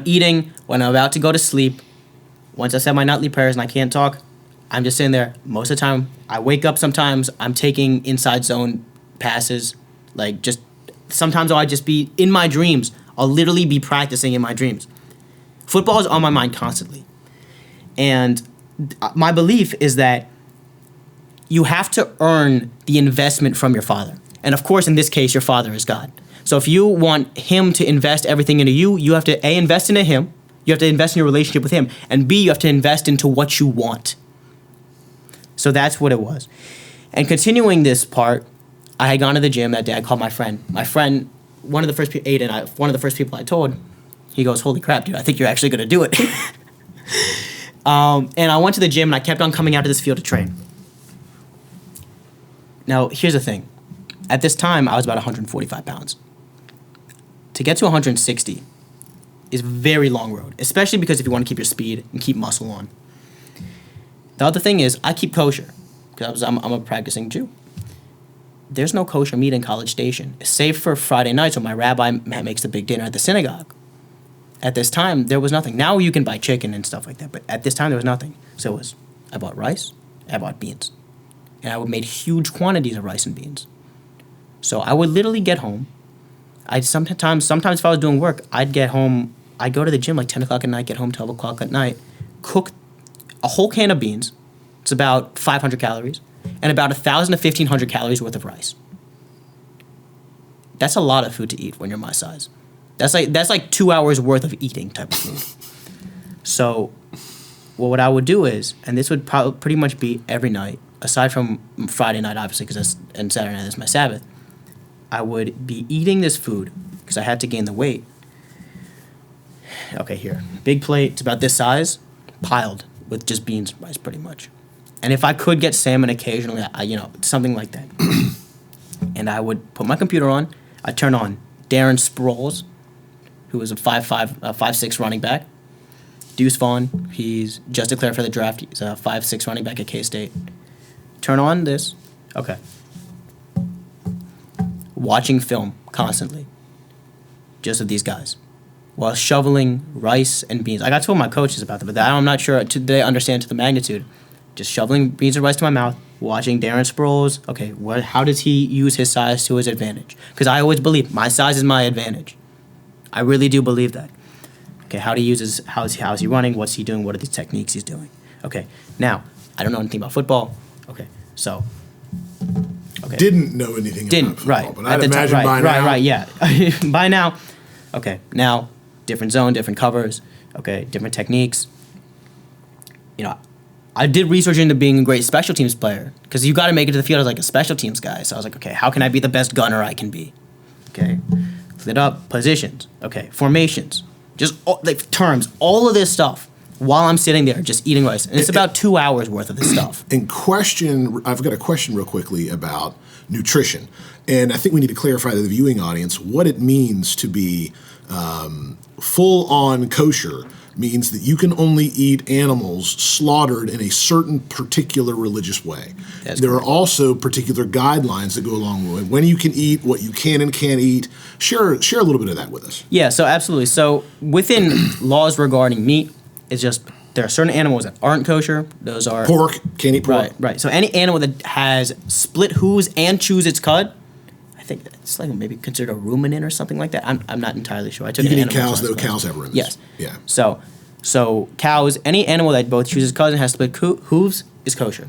C: eating, when I'm about to go to sleep, once I said my nightly prayers and I can't talk, I'm just sitting there. Most of the time, I wake up sometimes, I'm taking inside zone passes. Sometimes I'll just be in my dreams. I'll literally be practicing in my dreams. Football is on my mind constantly. And my belief is that you have to earn the investment from your father. And of course, in this case, your father is God. So if you want Him to invest everything into you, you have to A, invest into Him. You have to invest in your relationship with Him. And B, you have to invest into what you want. So that's what it was. And continuing this part, I had gone to the gym that day. I called my friend. My friend, one of the first people I told, he goes, "Holy crap, dude, I think you're actually going to do it." And I went to the gym, and I kept on coming out to this field to train. Now, here's the thing. At this time, I was about 145 pounds. To get to 160 is a very long road, especially because if you want to keep your speed and keep muscle on. The other thing is, I keep kosher, because I'm a practicing Jew. There's no kosher meat in College Station, save for Friday nights when my rabbi makes the big dinner at the synagogue. At this time, there was nothing. Now you can buy chicken and stuff like that, but at this time, there was nothing. So I bought rice, I bought beans. And I would make huge quantities of rice and beans. So I would literally get home. Sometimes if I was doing work, I'd get home I go to the gym like 10 o'clock at night, get home 12 o'clock at night, cook a whole can of beans. It's about 500 calories, and about 1,000 to 1,500 calories worth of rice. That's a lot of food to eat when you're my size. That's like 2 hours worth of eating type of food. So, well, what I would do is, and this would pretty much be every night, aside from Friday night, obviously, and Saturday night is my Sabbath. I would be eating this food because I had to gain the weight. Okay, here, big plate. It's about this size, piled with just beans and rice, pretty much. And if I could get salmon occasionally, something like that. And I would put my computer on. I'd turn on Darren Sproles, who is a 5'6" running back. Deuce Vaughn, he's just declared for the draft. He's a 5'6" running back at K-State. Turn on this. Okay. Watching film constantly. Just of these guys. While shoveling rice and beans. I got told my coaches about that, but I'm not sure they understand to the magnitude. Just shoveling beans and rice to my mouth, watching Darren Sproles. Okay, how does he use his size to his advantage? Because I always believe my size is my advantage. I really do believe that. Okay, how is he running? What's he doing? What are the techniques he's doing? Okay, now, I don't know anything about football. Okay, so. Okay.
A: Didn't know anything about football,
C: right,
A: but I'd imagine by now.
C: Right, yeah. By now. Okay, now, different zone, different covers. Okay, different techniques. I did research into being a great special teams player because you got to make it to the field as like a special teams guy. So I was like, okay, how can I be the best gunner I can be? Okay, split up positions. Okay, formations, just terms, all of this stuff while I'm sitting there just eating rice, and it's about 2 hours worth of this stuff.
A: I've got a question real quickly about nutrition, and I think we need to clarify to the viewing audience what it means to be full-on kosher. Means that you can only eat animals slaughtered in a certain particular religious way. There are also particular guidelines that go along with it. When you can eat, what you can and can't eat. Share a little bit of that with us.
C: Yeah, so absolutely. So within laws regarding meat, it's just there are certain animals that aren't kosher. Those are
A: pork. Can't eat pork.
C: Right. So any animal that has split hooves and chews its cud, I think it's like maybe considered a ruminant or something like that. I'm not entirely sure. I took
A: you can eat cows, though. Cows have ruminants.
C: Yes.
A: Yeah.
C: So cows, any animal that both chews its cud and has split hooves is kosher.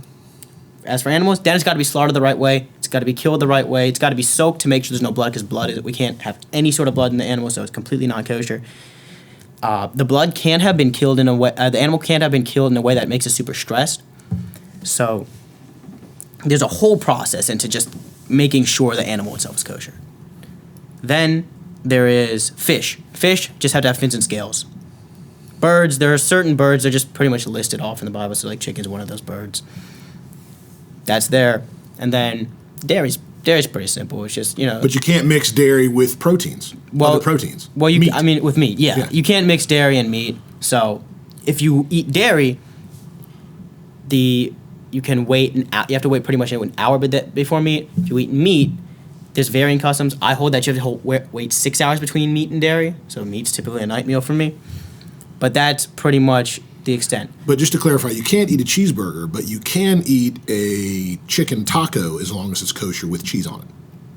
C: As for animals, then it's got to be slaughtered the right way. It's got to be killed the right way. It's got to be soaked to make sure there's no blood, because we can't have any sort of blood in the animal, so it's completely not kosher. The blood can't have been killed in a way. The animal can't have been killed in a way that makes it super stressed. So there's a whole process into just making sure the animal itself is kosher. Then there is fish. Fish just have to have fins and scales. Birds, there are certain birds that are just pretty much listed off in the Bible. So like chicken's one of those birds. That's there. And then dairy's pretty simple. It's just,
A: But you can't mix dairy with proteins. Other proteins.
C: Well,
A: meat.
C: With meat, yeah. You can't mix dairy and meat. So if you eat dairy, you can wait you have to wait pretty much an hour before meat. If you eat meat, there's varying customs. I hold that you have to wait 6 hours between meat and dairy. So meat's typically a night meal for me. But that's pretty much the extent.
A: But just to clarify, you can't eat a cheeseburger, but you can eat a chicken taco as long as it's kosher with cheese on it.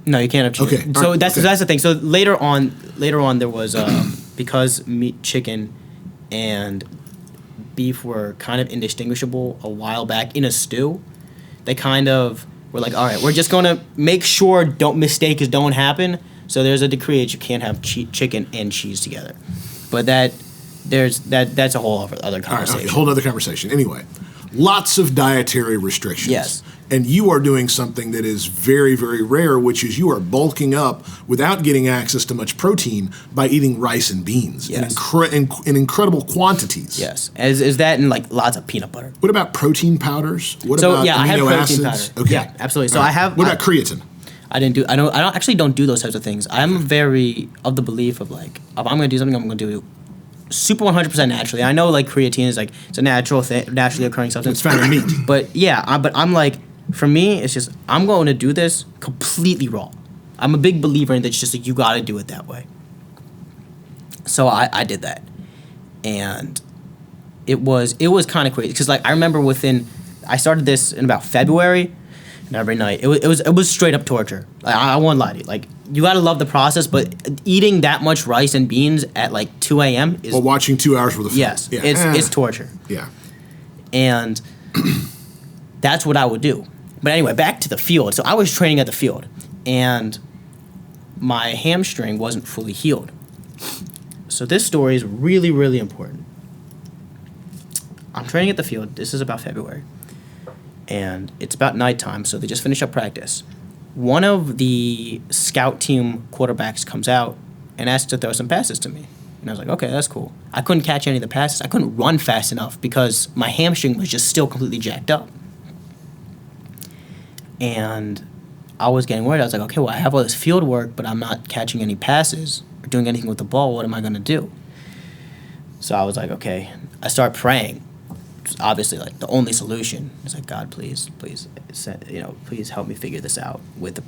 C: No, you can't have chicken.
A: Okay.
C: So that's the thing. So later on there was because chicken and beef were kind of indistinguishable a while back in a stew. They kind of were like, all right, we're just going to make sure mistakes don't happen. So there's a decree that you can't have chicken and cheese together. But that's a whole other conversation.
A: All right, whole other conversation. Anyway, lots of dietary restrictions.
C: Yes.
A: And you are doing something that is very, very rare, which is you are bulking up without getting access to much protein by eating rice and beans in incredible quantities.
C: Yes. Is that and like lots of peanut butter.
A: What about protein powders? What about
C: I have protein
A: acids?
C: powder.
A: Okay.
C: Yeah, absolutely. So I have.
A: What about creatine?
C: I don't do those types of things. I'm very of the belief of like, if I'm going to do something, I'm going to do it super 100% naturally. I know like creatine is like, it's a natural thing, naturally occurring substance.
A: It's found in meat.
C: But yeah, but I'm like, for me, it's just, I'm going to do this completely raw. I'm a big believer in that. It's just like, you got to do it that way. So I did that. And it was kind of crazy. Because like, I remember I started this in about February. And every night, it was straight up torture. I won't lie to you. Like, you gotta love the process, but eating that much rice and beans at like 2 a.m. is
A: While watching 2 hours worth of film.
C: yes, it's torture.
A: Yeah.
C: And that's what I would do. But anyway, back to the field. So I was training at the field, and my hamstring wasn't fully healed. So this story is really, really important. I'm training at the field. This is about February. And it's about nighttime, so they just finished up practice. One of the scout team quarterbacks comes out and asks to throw some passes to me. And I was like, okay, that's cool. I couldn't catch any of the passes. I couldn't run fast enough because my hamstring was just still completely jacked up. And I was getting worried. I was like, okay, well, I have all this field work, but I'm not catching any passes or doing anything with the ball. What am I going to do? So I was like, okay. I start praying. It's obviously like the only solution. It's like, God, please, please help me figure this out with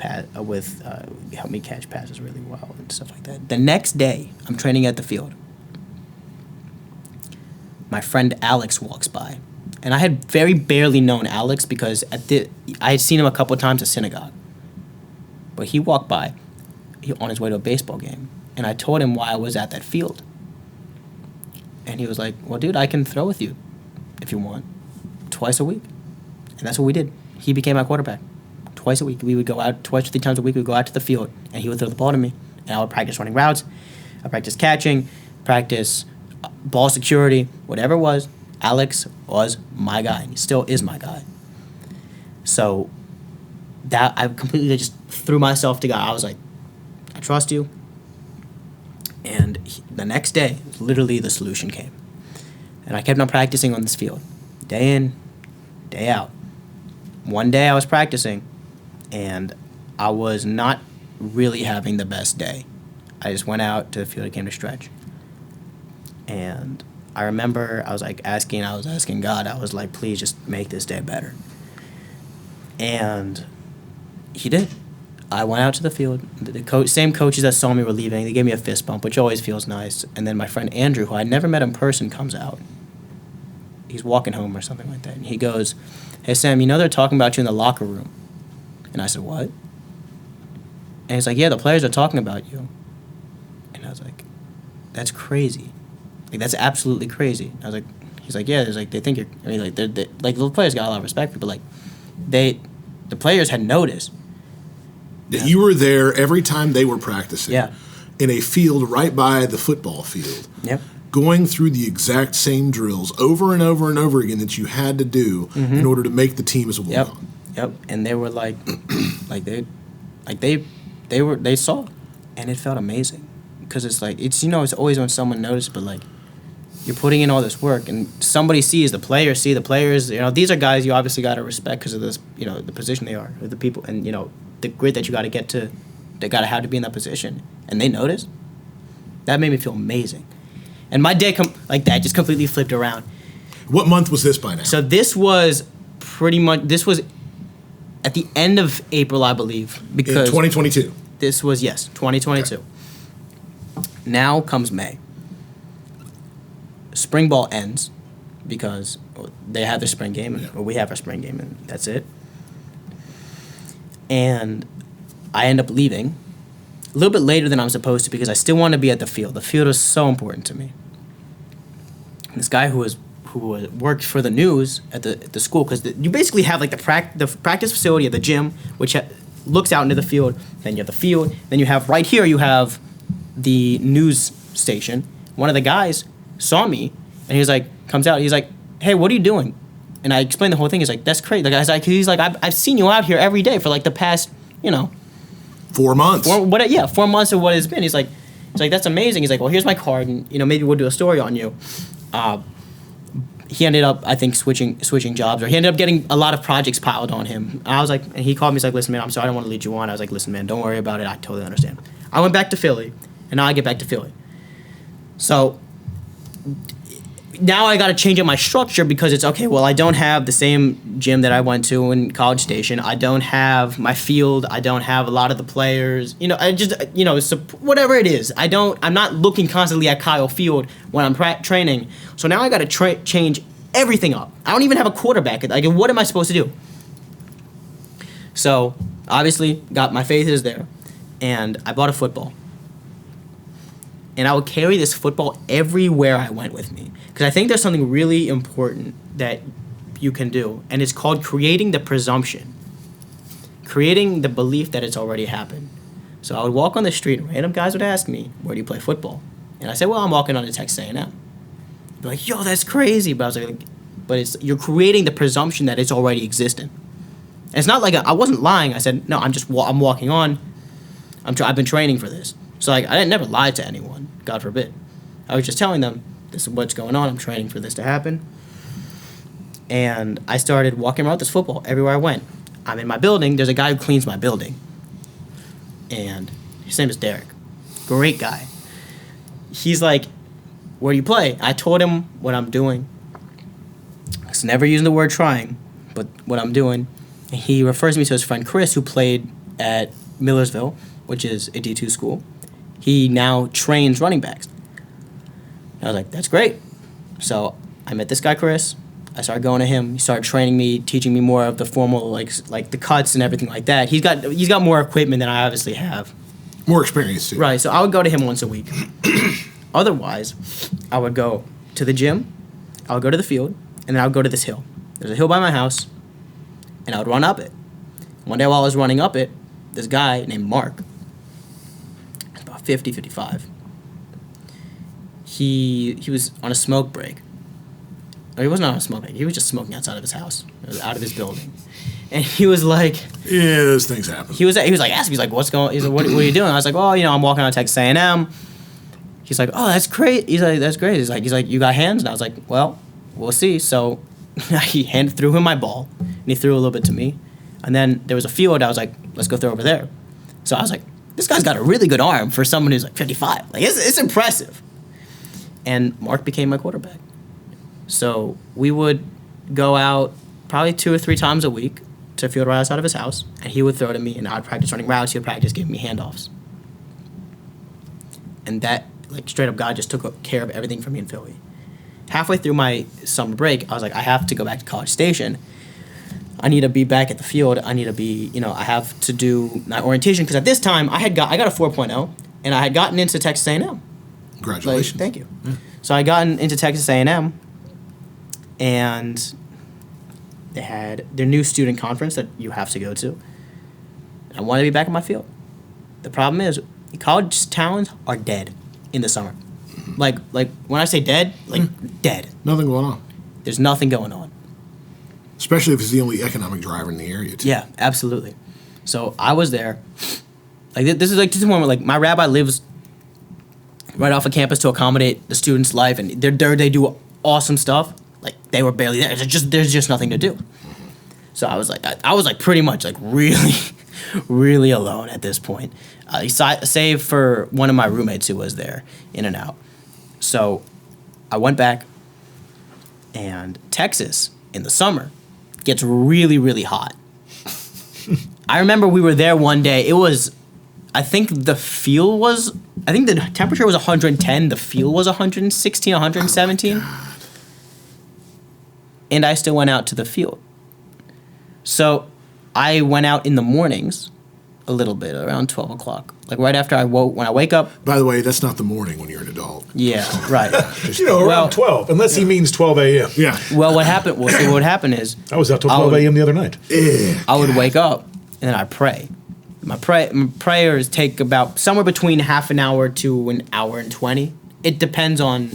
C: help me catch passes really well and stuff like that. The next day, I'm training at the field. My friend Alex walks by, and I had very barely known Alex because I had seen him a couple of times at synagogue. But he walked by on his way to a baseball game, and I told him why I was at that field. And he was like, well, dude, I can throw with you if you want, twice a week. And that's what we did. He became my quarterback. Twice a week. We would go out, 2 or 3 times a week, we would go out to the field, and he would throw the ball to me. And I would practice running routes, I practice catching, practice ball security, whatever it was. Alex was my guy, and he still is my guy. So that I completely just threw myself to God. I was like, I trust you. And the next day, literally the solution came. And I kept on practicing on this field, day in, day out. One day I was practicing, and I was not really having the best day. I just went out to the field, came to stretch. And I remember I was asking God, I was like, please just make this day better. And he did. I went out to the field. The same coaches that saw me were leaving. They gave me a fist bump, which always feels nice. And then my friend Andrew, who I never met in person, comes out. He's walking home or something like that. And he goes, hey, Sam, they're talking about you in the locker room. And I said, what? And he's like, yeah, the players are talking about you. And I was like, that's crazy. Like, that's absolutely crazy. I was like, he's like, yeah, they think you're, the players got a lot of respect for you, but like, the players had noticed.
A: That you were there every time they were practicing.
C: Yeah.
A: In a field right by the football field.
C: Yep.
A: Going through the exact same drills over and over and over again that you had to do in order to make the team as a one.
C: Yep. And they were like, they saw, and it felt amazing, because it's like it's always when someone noticed, but like you're putting in all this work, and somebody sees the players. These are guys you obviously got to respect because of this, the position they are, or the people, and the grit that you got to get to, they got to have to be in that position, and they noticed. That made me feel amazing. And my day like that just completely flipped around.
A: What month was this by now?
C: So this was at the end of April, I believe. Because
A: in 2022.
C: This was, 2022. Okay. Now comes May. Spring ball ends because they have their spring game, or we have our spring game, and that's it. And I end up leaving a little bit later than I'm supposed to because I still want to be at the field. The field is so important to me. And this guy who worked for the news at the school, because you basically have like the practice facility at the gym, which looks out into the field. Then you have the field. Then you have right here you have the news station. One of the guys saw me, and he was like, comes out. He's like, hey, what are you doing? And I explained the whole thing. He's like, that's crazy. The guy's like, I've seen you out here every day for like the past,
A: 4 months.
C: 4 months of what it's been. He's like, that's amazing. He's like, well, here's my card, and maybe we'll do a story on you. He ended up, I think, switching jobs, or he ended up getting a lot of projects piled on him. And he called me. He's like, listen, man, I'm sorry, I don't want to lead you on. I was like, listen, man, don't worry about it. I totally understand. I went back to Philly, and now I get back to Philly. So now I got to change up my structure because it's okay. Well, I don't have the same gym that I went to in College Station. I don't have my field. I don't have a lot of the players. Whatever it is. I'm not looking constantly at Kyle Field when I'm training. So now I got to change everything up. I don't even have a quarterback. Like, what am I supposed to do? So obviously, got my faith is there, and I bought a football. And I would carry this football everywhere I went with me. Because I think there's something really important that you can do, and it's called creating the presumption. Creating the belief that it's already happened. So I would walk on the street, and random guys would ask me, where do you play football? And I said, well, I'm walking on to Texas A&M. They're like, yo, that's crazy. But I was like, but you're creating the presumption that it's already existent. And it's not like I wasn't lying. I said, no, I'm walking on. I've been training for this. So like, I didn't never lie to anyone, God forbid. I was just telling them, this is what's going on. I'm training for this to happen. And I started walking around with this football everywhere I went. I'm in my building. There's a guy who cleans my building. And his name is Derek. Great guy. He's like, where do you play? I told him what I'm doing. It's never using the word trying, but what I'm doing. And he refers me to his friend Chris, who played at Millersville, which is a D2 school. He now trains running backs. And I was like, that's great. So I met this guy, Chris. I started going to him. He started training me, teaching me more of the formal, like the cuts and everything like that. He's got more equipment than I obviously have.
A: More experience, too.
C: Right, so I would go to him once a week. Otherwise, I would go to the gym, I would go to the field, and then I would go to this hill. There's a hill by my house, and I would run up it. One day while I was running up it, this guy named Mark, he's about 50, 55, he was on a smoke break. Or he wasn't on a smoke break. He was just smoking outside of his house, out of his building. And he was like...
A: Yeah, those things happen.
C: He was like, asking me, he's like, what's going on? He's like, what are you doing? I was like, well, I'm walking on Texas A&M. He's like, oh, that's great. He's like, that's great. He's like, you got hands? And I was like, well, we'll see. So he threw him my ball, and he threw a little bit to me. And then there was a field. I was like, let's go throw over there. So I was like, this guy's got a really good arm for someone who's like 55. Like, it's impressive. And Mark became my quarterback. So we would go out probably 2 or 3 times a week to a field right outside of his house, and he would throw to me, and I would practice running routes. He would practice giving me handoffs. And that, like, straight up, God just took care of everything for me in Philly. Halfway through my summer break, I was like, I have to go back to College Station. I need to be back at the field. I need to be, I have to do my orientation, because at this time, I got a 4.0, and I had gotten into Texas A&M.
A: Congratulations.
C: Thank you. Yeah. So I got into Texas A&M, and they had their new student conference that you have to go to. I wanted to be back in my field. The problem is, college towns are dead in the summer. Like when I say dead, dead.
A: Nothing going on.
C: There's nothing going on.
A: Especially if it's the only economic driver in the area, too.
C: Yeah, absolutely. So I was there. Like, this is just a moment, like, my rabbi lives right off of campus to accommodate the students' life, and they do awesome stuff. Like, they were barely there. There's just nothing to do. So I was like pretty much like really, really alone at this point. Save for one of my roommates who was there, in and out. So I went back, and Texas in the summer gets really, really hot. I remember we were there one day. I think the temperature was 110. The field was 116, 117. Oh, and I still went out to the field. So I went out in the mornings a little bit, around 12 o'clock. Like right after when I wake up.
A: By the way, that's not the morning when you're an adult.
C: Yeah, right.
B: Around 12, unless he means 12 a.m.
A: Yeah.
C: Well, what happened is...
B: I was out till 12 a.m. the other night.
C: I would wake up, and then I pray. My prayers take about somewhere between half an hour to an hour and 20. It depends on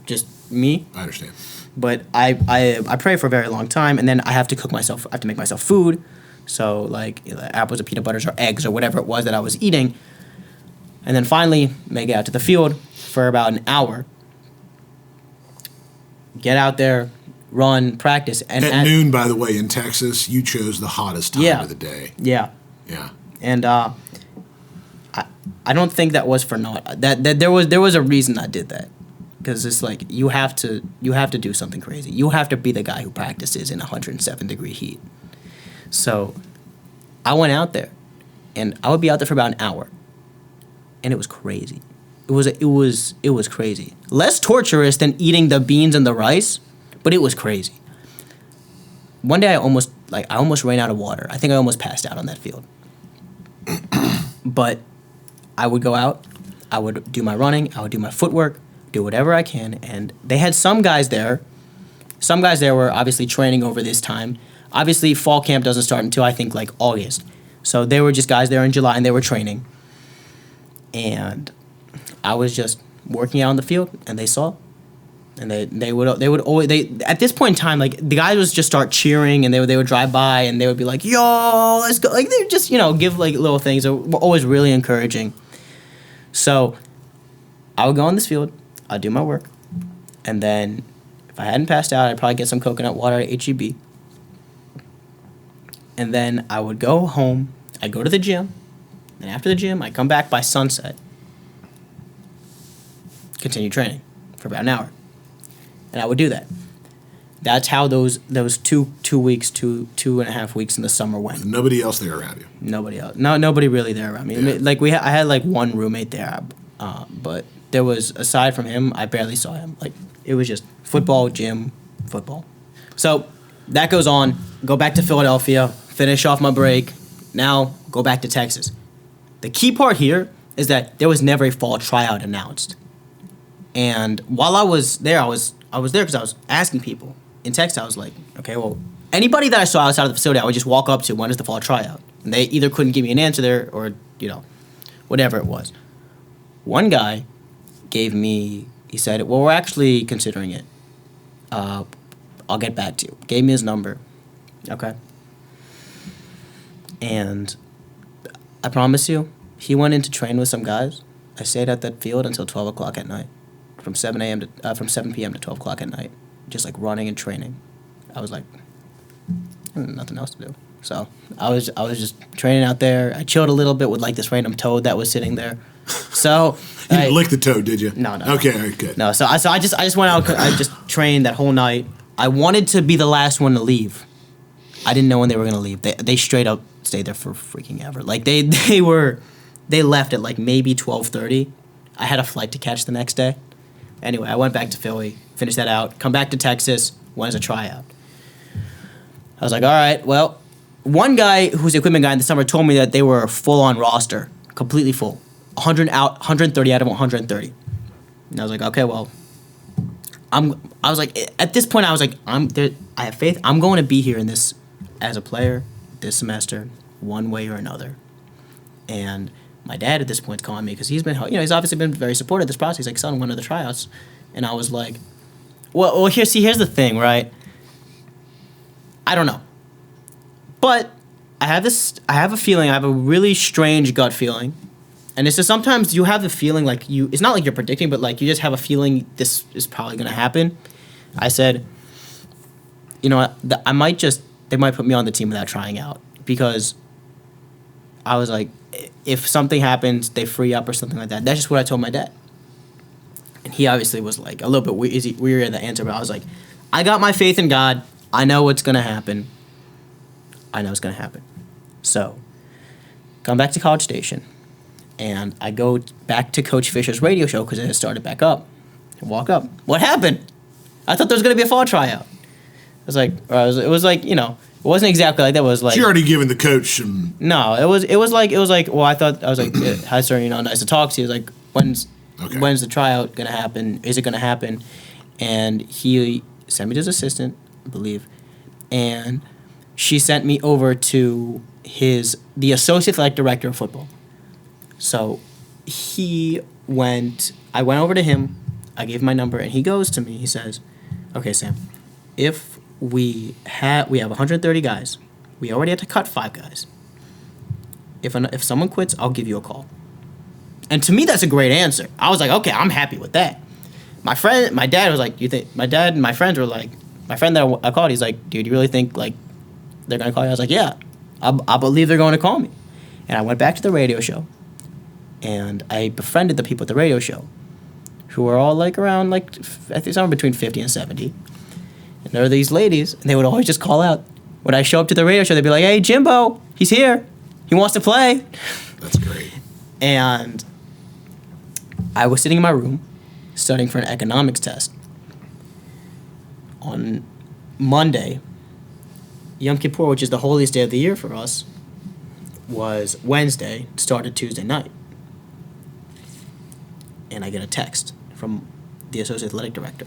C: just me.
A: I understand.
C: But I pray for a very long time, and then I have to make myself food. So, like, apples or peanut butters or eggs or whatever it was that I was eating. And then finally, make it out to the field for about an hour. Get out there, run, practice. And
A: at noon, by the way, in Texas, you chose the hottest time of the day.
C: Yeah.
A: Yeah.
C: And I don't think that was for naught. That there was a reason I did that. Because it's like, you have to do something crazy. You have to be the guy who practices in 107-degree heat. So I went out there, and I would be out there for about an hour, and it was crazy. It was crazy. Less torturous than eating the beans and the rice, but it was crazy. One day I almost ran out of water. I think I almost passed out on that field. But I would go out, I would do my running, I would do my footwork, do whatever I can, and they had some guys there. Some guys there were obviously training over this time. Obviously, fall camp doesn't start until I think like August. So they were just guys there in July and they were training. And I was just working out on the field and they saw. And they would always at this point in time, like the guys would just start cheering and they would drive by and they would be like, yo, let's go. Like they just, give like little things. They were always really encouraging. So I would go on this field, I'd do my work, and then if I hadn't passed out, I'd probably get some coconut water at H-E-B. And then I would go home, I'd go to the gym, and after the gym, I'd come back by sunset, continue training for about an hour. And I would do that. That's how those 2 weeks, two and a half weeks in the summer went.
A: Nobody else there around you.
C: Nobody else. No, nobody really there around me.
A: Yeah.
C: Like I had like one roommate there, but there was, aside from him, I barely saw him. Like it was just football, gym, football. So that goes on. Go back to Philadelphia, finish off my break. Now go back to Texas. The key part here is that there was never a fall tryout announced. And while I was there, I was there because I was asking people. In Texas, I was like, okay, well, anybody that I saw outside of the facility, I would just walk up to, when is the fall tryout? And they either couldn't give me an answer there or, whatever it was. One guy gave me, he said, well, we're actually considering it. I'll get back to you. Gave me his number. Okay. And I promise you, he went in to train with some guys. I stayed at that field until 12 o'clock at night. From 7 p.m. to 12 o'clock at night. Just like running and training. I was like, nothing else to do. So I was just training out there. I chilled a little bit with like this random toad that was sitting there. So
A: you didn't lick the toad, did you?
C: No.
A: Okay, all right, good.
C: No, so I just went out. I just trained that whole night. I wanted to be the last one to leave. I didn't know when they were gonna leave. They straight up stayed there for freaking ever. Like they left at like maybe 12:30. I had a flight to catch the next day. Anyway, I went back to Philly, finished that out, come back to Texas, went as a tryout. I was like, all right, well, one guy who's the equipment guy in the summer told me that they were full on roster, completely full, 130 out of 130. And I was like, okay, well, I was like, at this point, I was like, I have faith. I'm going to be here in this as a player this semester, one way or another. And my dad at this point is calling me because he's been, he's obviously been very supportive of this process. He's like, son, when are the tryouts? And I was like, well, here's the thing, right? I don't know. But I have a feeling, I have a really strange gut feeling. And it's just sometimes you have the feeling like it's not like you're predicting, but like you just have a feeling this is probably going to happen. I said, you know what, they might put me on the team without trying out because I was like, if something happens, they free up or something like that. That's just what I told my dad. And he obviously was like a little bit weary of the answer, but I was like, I got my faith in God. I know what's going to happen. I know it's going to happen. So, come back to College Station, and I go back to Coach Fisher's radio show because it had started back up. I walk up. What happened? I thought there was going to be a fall tryout. It was like, it wasn't exactly like that. It was like
A: You already given the coach some.
C: no. It was like well, I was like, hi sir, nice to talk to you. He was like, when's the tryout gonna happen? Is it gonna happen? And he sent me to his assistant, I believe, and she sent me over to the associate athletic director of football. So I went over to him. I gave him my number, and he goes to me. He says, "Okay, Sam, if we have 130 guys. We already had to cut 5 guys. If someone quits, I'll give you a call." And to me, that's a great answer. I was like, okay, I'm happy with that. My dad was like, my dad and my friends were like, my friend that I called, he's like, dude, you really think like they're gonna call you? I was like, yeah, I believe they're going to call me. And I went back to the radio show, and I befriended the people at the radio show, who were all like around like I think somewhere between 50 and 70. And there were these ladies, and they would always just call out. When I show up to the radio show, they'd be like, hey, Jimbo, he's here. He wants to play.
A: That's great.
C: And I was sitting in my room studying for an economics test. On Monday, Yom Kippur, which is the holiest day of the year for us, was Wednesday, started Tuesday night. and I get a text from the associate athletic director.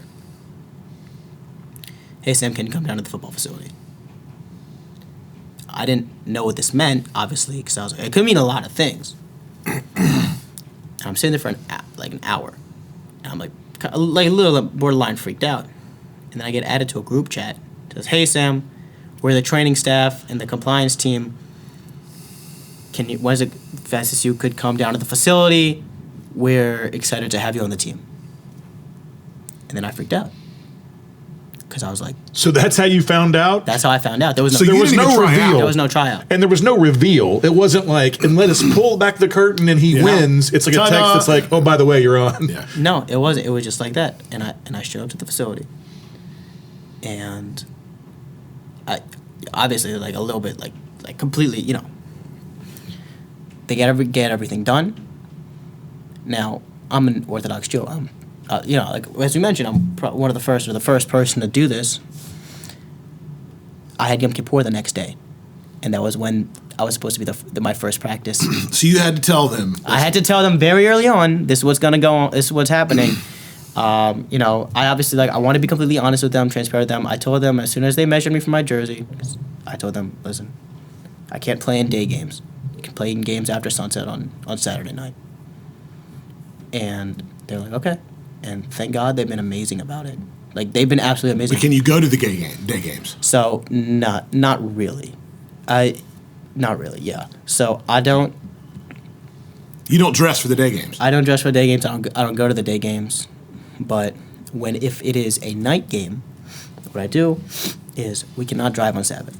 C: Hey, Sam, can you come down to the football facility? I didn't know what this meant, obviously, because I was like, it could mean a lot of things. And I'm sitting there for an hour. And I'm like a little borderline freaked out. And then I get added to a group chat. It says, hey, Sam, we're the training staff and the compliance team. When's the fastest you could come down to the facility? We're excited to have you on the team. And then I freaked out. Because I was like...
B: So that's how you found out?
C: That's how I found out. There was no,
B: So there was no reveal.
C: There was no tryout.
B: And there was no reveal. It wasn't like, and let us pull back the curtain and he wins. It's like
A: Ta-da.
B: a text that's like, oh, by the way, you're on.
A: Yeah.
C: No, it wasn't. It was just like that. And I showed up to the facility. And I obviously like a little bit like completely, they get everything done. Now, I'm an Orthodox Jew. Like as we mentioned, I'm one of the first person to do this. I had Yom Kippur the next day, and that was when I was supposed to be my first practice.
A: So you had to tell them.
C: I had to tell them very early on, this is what's gonna go on, this is what's happening. I obviously I want to be completely honest with them, transparent with them. I told them as soon as they measured me for my jersey, I told them, listen, I can't play in day games. I can play in games after sunset on Saturday night. And they're like, okay. And thank God they've been amazing about it. Like, they've been absolutely amazing.
A: But can you go to the day games?
C: So, not really. Not really, yeah. So,
A: You don't dress for the day games?
C: I don't dress for day games. I don't go to the day games. But if it is a night game, what I do is we cannot drive on Sabbath.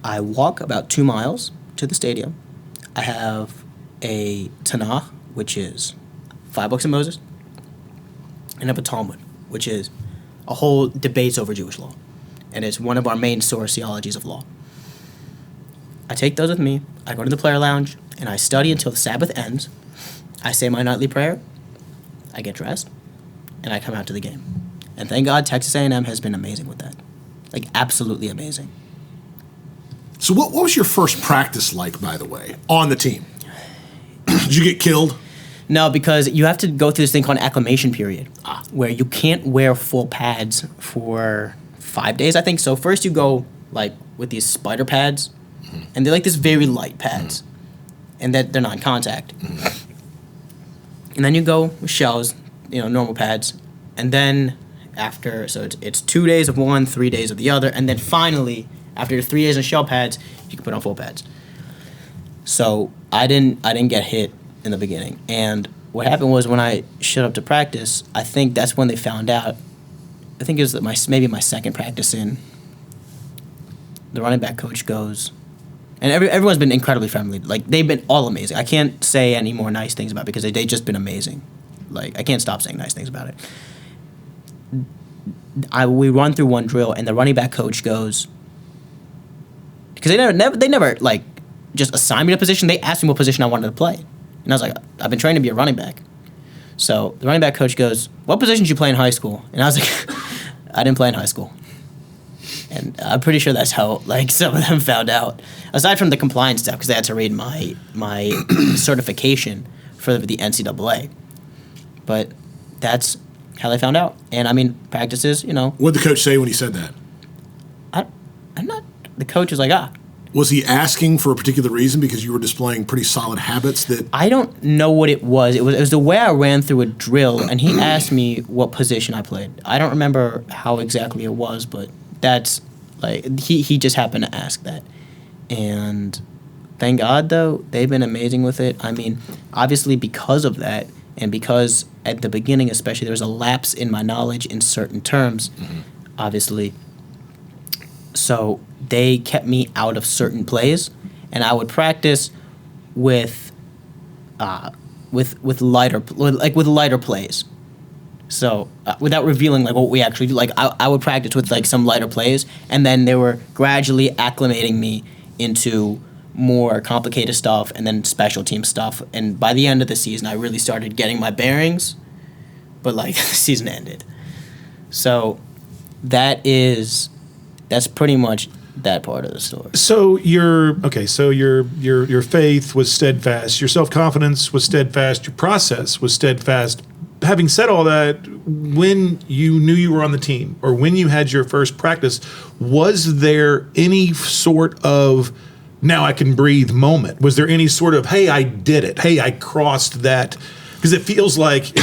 C: I walk about 2 miles to the stadium. I have a Tanakh, which is 5 books of Moses, and I have a Talmud, which is a whole debates over Jewish law. And it's one of our main sourceologies of law. I take those with me. I go to the player lounge, and I study until the Sabbath ends. I say my nightly prayer. I get dressed, and I come out to the game. And thank God Texas A&M has been amazing with that. Like, absolutely amazing.
A: So what was your first practice like, by the way, on the team? Did you get killed?
C: No, because you have to go through this thing called an acclimation period, where you can't wear full pads for 5 days, I think. So first you go with these spider pads, and they're like this very light pads, and that they're non-contact. And then you go with shells, normal pads, and then after, so it's 2 days of one, 3 days of the other, and then finally, after 3 days of shell pads, you can put on full pads. So I didn't get hit in the beginning. And what happened was when I showed up to practice, I think that's when they found out. I think it was maybe my second practice in. The running back coach goes, and everyone's been incredibly friendly. Like, they've been all amazing. I can't say any more nice things about it because they've just been amazing. Like, I can't stop saying nice things about it. We run through one drill, and the running back coach goes, because they never just assigned me a position. They asked me what position I wanted to play. And I was like, I've been trained to be a running back. So the running back coach goes, what position did you play in high school? And I was like, I didn't play in high school. And I'm pretty sure that's how some of them found out. Aside from the compliance stuff, because they had to read my certification for the NCAA. But that's how they found out. And I mean, practices,
A: What did the coach say when he said that?
C: I'm not. The coach was like,
A: Was he asking for a particular reason because you were displaying pretty solid habits that...
C: I don't know what it was. It was the way I ran through a drill, and he asked me what position I played. I don't remember how exactly it was, but that's, he just happened to ask that. And thank God, though, they've been amazing with it. I mean, obviously because of that, and because at the beginning especially there was a lapse in my knowledge in certain terms, obviously. So they kept me out of certain plays, and I would practice with lighter plays. So without revealing what we actually do, I would practice with some lighter plays, and then they were gradually acclimating me into more complicated stuff and then special team stuff. And by the end of the season, I really started getting my bearings, but the season ended. So that's pretty much that part of the story.
B: So your faith was steadfast, your self-confidence was steadfast, your process was steadfast. Having said all that, when you knew you were on the team or when you had your first practice, was there any sort of now I can breathe moment? Was there any sort of, hey, I did it. Hey, I crossed that? Because it feels like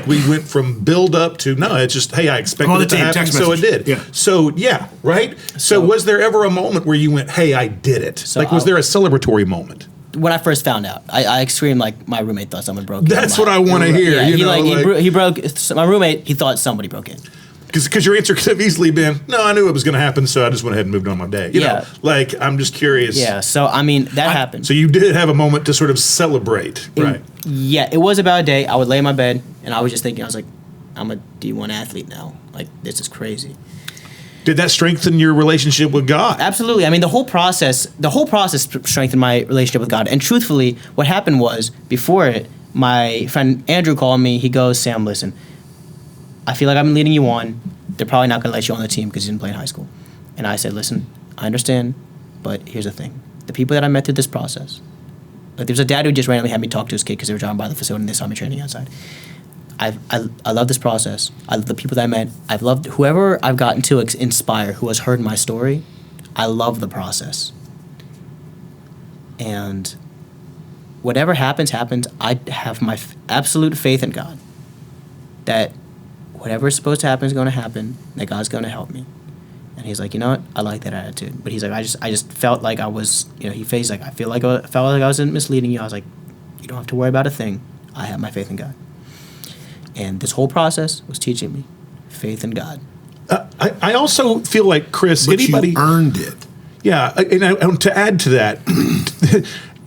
B: we went from build up to no, it's just, hey, I expected it to happen, so it did.
A: Yeah.
B: So yeah, right? So was there ever a moment where you went, hey, I did it? Was there a celebratory moment?
C: When I first found out, I screamed like my roommate thought someone broke in.
B: That's what I want to hear.
C: Yeah, he broke. My roommate, he thought somebody broke in.
B: Because your answer could have easily been, no, I knew it was going to happen, so I just went ahead and moved on my day. You know, I'm just curious.
C: Yeah, so I mean, that happened.
B: So you did have a moment to sort of celebrate, right?
C: Yeah, it was about a day. I would lay in my bed, and I was just thinking, I was like, I'm a D1 athlete now. Like, this is crazy.
B: Did that strengthen your relationship with God?
C: Absolutely. I mean, the whole process strengthened my relationship with God. And truthfully, what happened was, before it, my friend Andrew called me. He goes, Sam, listen, I feel like I've been leading you on. They're probably not going to let you on the team because you didn't play in high school. And I said, listen, I understand, but here's the thing. The people that I met through this process, like there's a dad who just randomly had me talk to his kid because they were driving by the facility and they saw me training outside. I love this process. I love the people that I met. I've loved whoever I've gotten to inspire who has heard my story. I love the process. And whatever happens. I have my absolute faith in God that whatever is supposed to happen is going to happen, that God's going to help me. And he's like, you know what? I like that attitude. But he's like, I just felt like I was, he faced like, I felt like I wasn't misleading you. I was like, you don't have to worry about a thing. I have my faith in God. And this whole process was teaching me faith in God.
B: I also feel like, Chris,
A: but
B: anybody...
A: you earned it.
B: Yeah, and to add to that,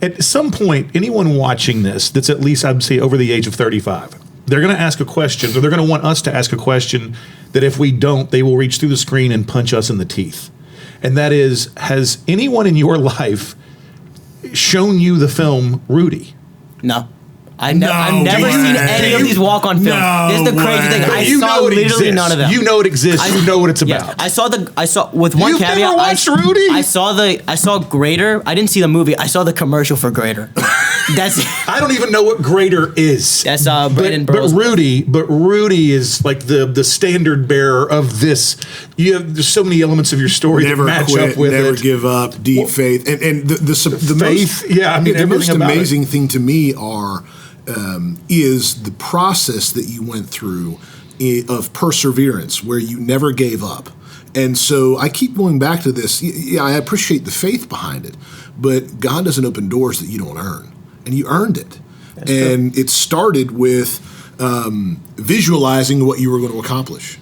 B: at some point, anyone watching this that's at least, I'd say, over the age of 35, they're going to ask a question, or they're going to want us to ask a question that if we don't, they will reach through the screen and punch us in the teeth. And that is, has anyone in your life shown you the film Rudy?
C: No. I've never seen any of these walk-on films. This is the crazy thing. I saw literally none of them.
B: You know it exists. You know what it's about.
C: Yeah, I saw with one caveat.
B: You've never watched Rudy?
C: I saw Grater. I didn't see the movie. I saw the commercial for Grater.
B: I don't even know what Grater is.
C: That's Brandon Burroughs.
B: But Rudy is like the standard bearer of this. There's so many elements of your story
A: never
B: that match
A: quit,
B: up with
A: never
B: it.
A: give up, deep faith, and the
B: faith.
A: The most
B: about
A: amazing thing to me is the process that you went through of perseverance, where you never gave up. And so I keep going back to this. Yeah, I appreciate the faith behind it, but God doesn't open doors that you don't earn, and you earned it. That's and true. It started with visualizing what you were going to accomplish.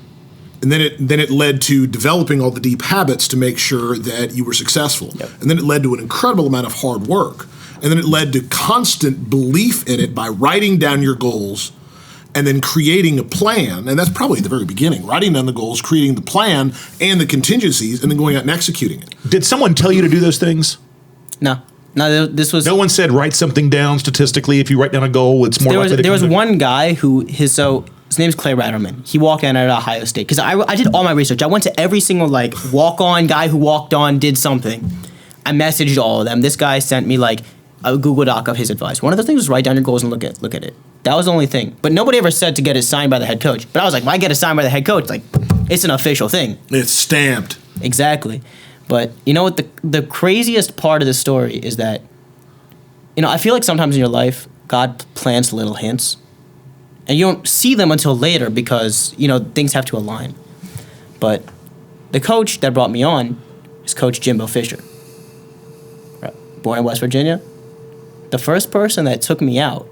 A: And then it led to developing all the deep habits to make sure that you were successful. Yep. And then it led to an incredible amount of hard work. And then it led to constant belief in it by writing down your goals and then creating a plan. And that's probably at the very beginning, writing down the goals, creating the plan and the contingencies, and then going out and executing it.
B: Did someone tell you to do those things?
C: No, this was...
B: No one said write something down statistically. If you write down a goal, it's more likely to...
C: There was one guy who... His name's Clay Ratterman. He walked in at Ohio State. Because I did all my research. I went to every single walk-on guy who walked on, did something. I messaged all of them. This guy sent me a Google Doc of his advice. One of the things was write down your goals and look at it. That was the only thing. But nobody ever said to get it signed by the head coach. But I was like, why get it signed by the head coach? It's an official thing.
A: It's stamped.
C: Exactly. But you know what? The craziest part of the story is that, I feel like sometimes in your life, God plants little hints. And you don't see them until later because, things have to align. But the coach that brought me on is Coach Jimbo Fisher. Born in West Virginia. The first person that took me out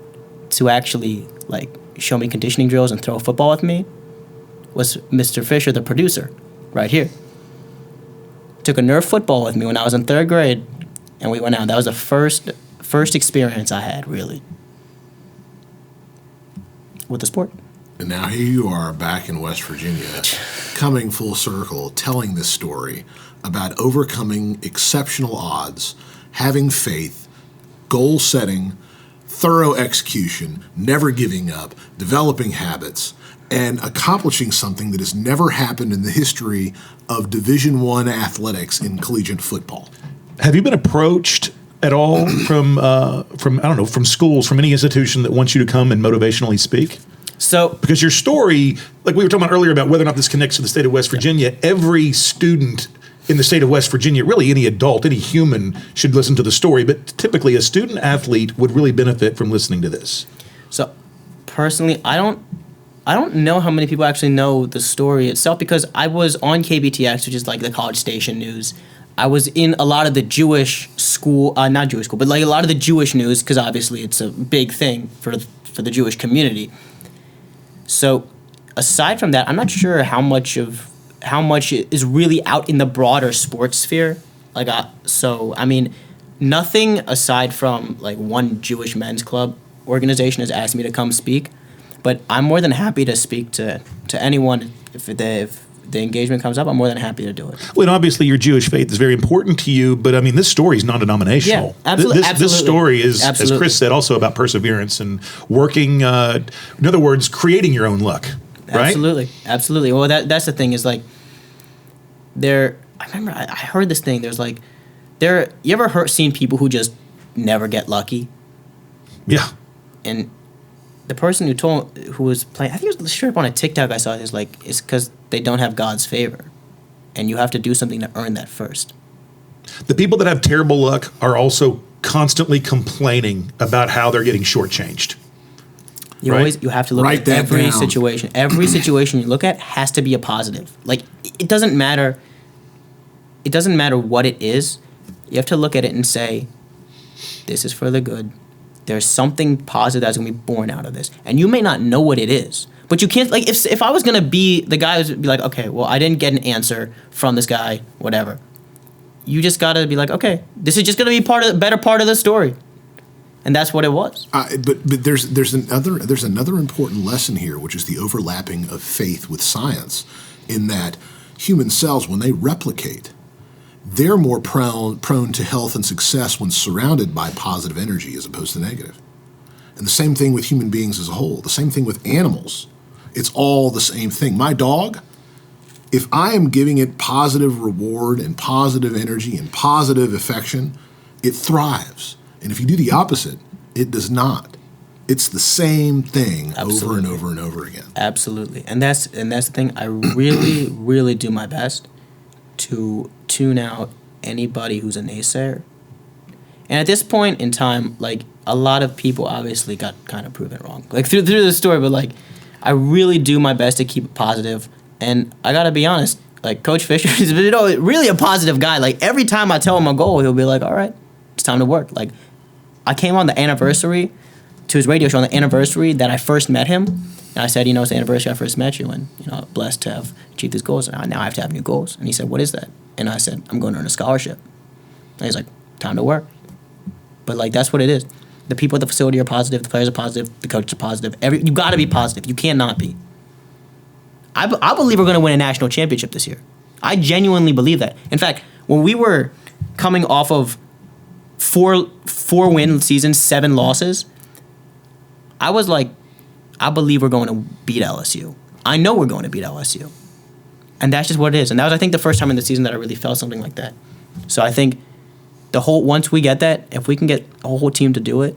C: to actually show me conditioning drills and throw a football with me was Mr. Fisher, the producer, right here. Took a Nerf football with me when I was in 3rd grade, and we went out. That was the first experience I had, really, with the sport.
A: And now here you are back in West Virginia, coming full circle, telling this story about overcoming exceptional odds, having faith, goal setting, thorough execution, never giving up, developing habits, and accomplishing something that has never happened in the history of Division I athletics in collegiate football.
B: Have you been approached at all from I don't know, from schools, from any institution that wants you to come and motivationally speak?
C: So,
B: Because your story, like we were talking about earlier about whether or not this connects to the state of West Virginia, every student in the state of West Virginia, really any adult, any human should listen to the story, but typically a student athlete would really benefit from listening to this.
C: so personally, I don't know how many people actually know the story itself, because I was on KBTX, which is like the College Station news. I was in a lot of the Jewish school, not Jewish school, but like a lot of the Jewish news, because obviously it's a big thing for the Jewish community. So aside from that, I'm not sure how much is really out in the broader sports sphere. Like, so I mean, nothing aside from like one Jewish men's club organization has asked me to come speak, but I'm more than happy to speak to anyone if the engagement comes up. I'm more than happy to do it.
B: Well, and obviously your Jewish faith is very important to you, but I mean, this story is non-denominational.
C: Yeah, absolutely.
B: This story is,
C: Absolutely.
B: as Chris said, also about perseverance and working, in other words, creating your own luck, right?
C: Absolutely. Well, that's the thing is like, I remember I heard this thing. There's like, you ever seen people who just never get lucky?
B: Yeah.
C: And the person who was playing, I think it was straight up on a TikTok I saw, is like, it's because they don't have God's favor, and you have to do something to earn that first.
B: The people that have terrible luck are also constantly complaining about how they're getting shortchanged.
C: You
B: Right.
C: you have to look
A: Write
C: at
A: that
C: every
A: down.
C: situation. Every situation you look at has to be a positive. Like, it doesn't matter. It doesn't matter what it is. You have to look at it and say, this is for the good. There's something positive that's going to be born out of this. And you may not know what it is. But you can't, like, if I was going to be the guy who'd be like, okay, well, I didn't get an answer from this guy, whatever. You just got to be like, okay, this is just going to be better part of the story. And that's what it was.
A: But there's another important lesson here, which is the overlapping of faith with science, in that human cells, when they replicate, they're more prone to health and success when surrounded by positive energy as opposed to negative. And the same thing with human beings as a whole. The same thing with animals. It's all the same thing. My dog, if I am giving it positive reward and positive energy and positive affection, it thrives. And if you do the opposite, it does not. It's the same thing over and over and over again.
C: Absolutely. And that's the thing. I really, really do my best to tune out anybody who's a naysayer. And at this point in time, like, a lot of people obviously got kind of proven wrong, like through the story, but like, I really do my best to keep it positive. And I gotta be honest, like, Coach Fisher is really a positive guy. Like, every time I tell him a goal, he'll be like, all right, it's time to work. Like, I came on the anniversary to his radio show on the anniversary that I first met him. And I said, it's the anniversary I first met you, and, blessed to have achieved these goals. And now I have to have new goals. And he said, what is that? And I said, I'm going to earn a scholarship. And he's like, time to work. But, like, that's what it is. The people at the facility are positive. The players are positive. The coaches are positive. You got to be positive. You can't not be. I believe we're going to win a national championship this year. I genuinely believe that. In fact, when we were coming off of four win seasons, 7 losses, I was like, I believe we're going to beat LSU. I know we're going to beat LSU. And that's just what it is. And that was, I think, the first time in the season that I really felt something like that. So I think once we get that, if we can get a whole team to do it,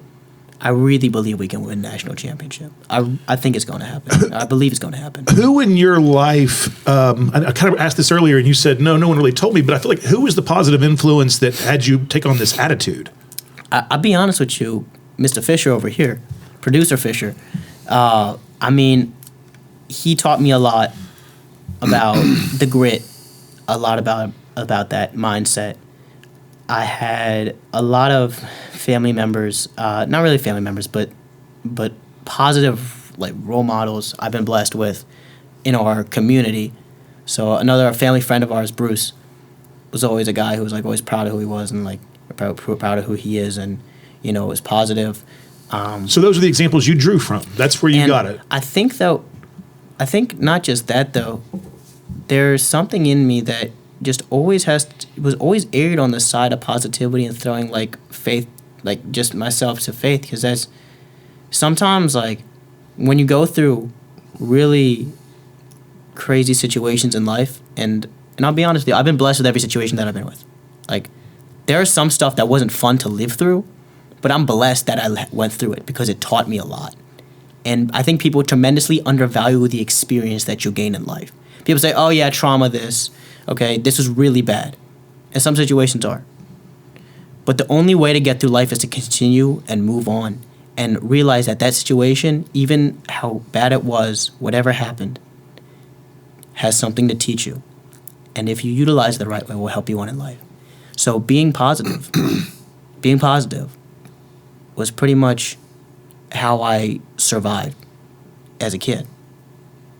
C: I really believe we can win a national championship. I think it's going to happen. I believe it's going to happen.
B: Who in your life, I kind of asked this earlier and you said, no one really told me, but I feel like who was the positive influence that had you take on this attitude?
C: I'll be honest with you, Mr. Fisher over here, producer Fisher, he taught me a lot about the grit, a lot about that mindset. I had a lot of family members, not really family members, but positive, like, role models I've been blessed with in our community. So a family friend of ours, Bruce, was always a guy who was, like, always proud of who he was and, like, proud of who he is, and, was positive.
B: So those are the examples you drew from. That's where you got it.
C: I think not just that, though. There's something in me that just always was always aired on the side of positivity and throwing, like, faith, like, just myself to faith, because that's sometimes, like, when you go through really crazy situations in life, and I'll be honest with you, I've been blessed with every situation that I've been with. Like, there's some stuff that wasn't fun to live through, but I'm blessed that I went through it because it taught me a lot. And I think people tremendously undervalue the experience that you gain in life. People say, oh yeah, trauma this. Okay, this was really bad. And some situations are. But the only way to get through life is to continue and move on and realize that that situation, even how bad it was, whatever happened, has something to teach you. And if you utilize it the right way, it will help you on in life. So being positive was pretty much how I survived as a kid.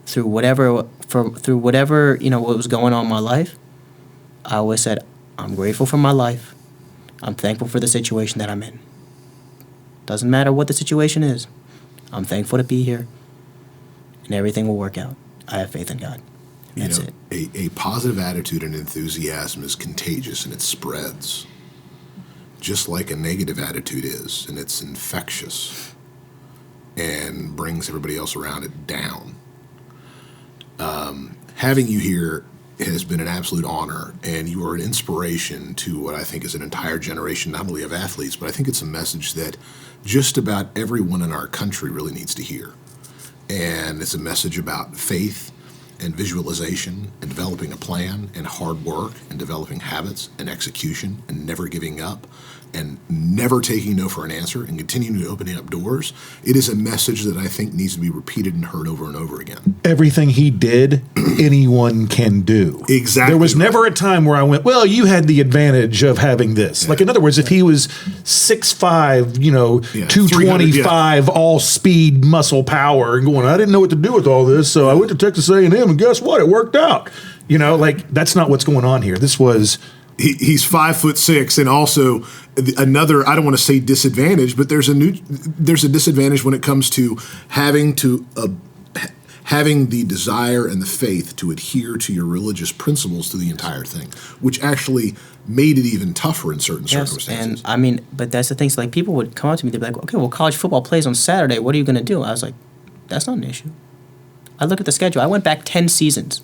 C: Through whatever, what was going on in my life, I always said, I'm grateful for my life. I'm thankful for the situation that I'm in. Doesn't matter what the situation is. I'm thankful to be here, and everything will work out. I have faith in God. That's it.
A: A positive attitude and enthusiasm is contagious, and it spreads, just like a negative attitude is, and it's infectious and brings everybody else around it down. Having you here has been an absolute honor, and you are an inspiration to what I think is an entire generation, not only of athletes, but I think it's a message that just about everyone in our country really needs to hear. And it's a message about faith and visualization and developing a plan and hard work and developing habits and execution and never giving up and never taking no for an answer and continuing to opening up doors. It is a message that I think needs to be repeated and heard over and over again.
B: Everything he did, anyone can do.
A: Exactly.
B: There was never a time where I went, well, you had the advantage of having this. Yeah. Like, in other words, if he was 6'5", 225, all speed, muscle power, and going, I didn't know what to do with all this, so I went to Texas A&M, and guess what? It worked out. That's not what's going on here. This was...
A: He's 5'6", and also another, I don't want to say disadvantage, but there's a disadvantage when it comes to having the desire and the faith to adhere to your religious principles through the entire thing, which actually made it even tougher in certain circumstances.
C: And but that's the thing. So, like, people would come up to me, they'd be like, okay, well, college football plays on Saturday. What are you going to do? I was like, that's not an issue. I look at the schedule. I went back 10 seasons.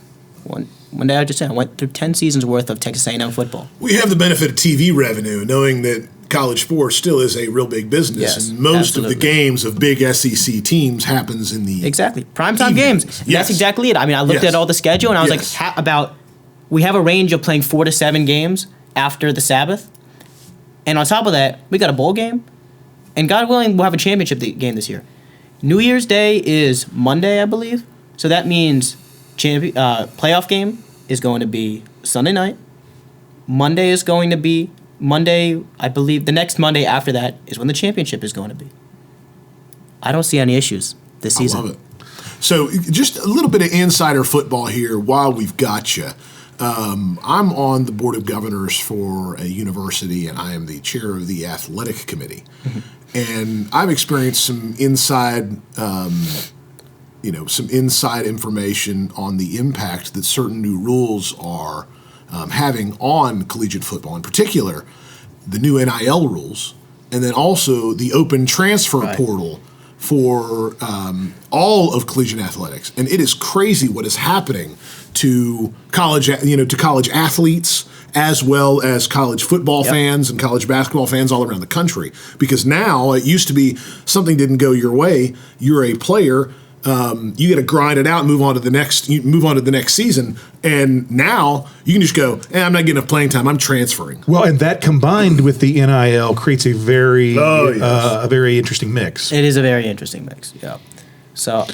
C: One day I just said I went through 10 seasons worth of Texas A&M football.
A: We have the benefit of TV revenue, knowing that college sports still is a real big business,
C: yes,
A: and most
C: absolutely.
A: of the games of big SEC teams happens in the
C: primetime games.
A: Yes.
C: That's exactly it. I looked at all the schedule and I was like, we have a range of playing 4 to 7 games after the Sabbath, and on top of that, we got a bowl game, and God willing, we'll have a championship game this year. New Year's Day is Monday, I believe, so that means playoff game is going to be Sunday night. Monday is going to be Monday, I believe. The next Monday after that is when the championship is going to be. I don't see any issues this season.
A: I love it. So just a little bit of insider football here while we've got you. I'm on the board of governors for a university, and I am the chair of the athletic committee. Mm-hmm. And I've experienced some inside information on the impact that certain new rules are having on collegiate football, in particular, the new NIL rules, and then also the open transfer portal for all of collegiate athletics. And it is crazy what is happening to college athletes, as well as college football fans and college basketball fans all around the country. Because now it used to be something didn't go your way, you're a player. You got to grind it out and move on to the next season. And now you can just go, I'm not getting enough playing time. I'm transferring.
B: Well, and that combined with the NIL creates a very interesting mix.
C: It is a very interesting mix. Yeah. So,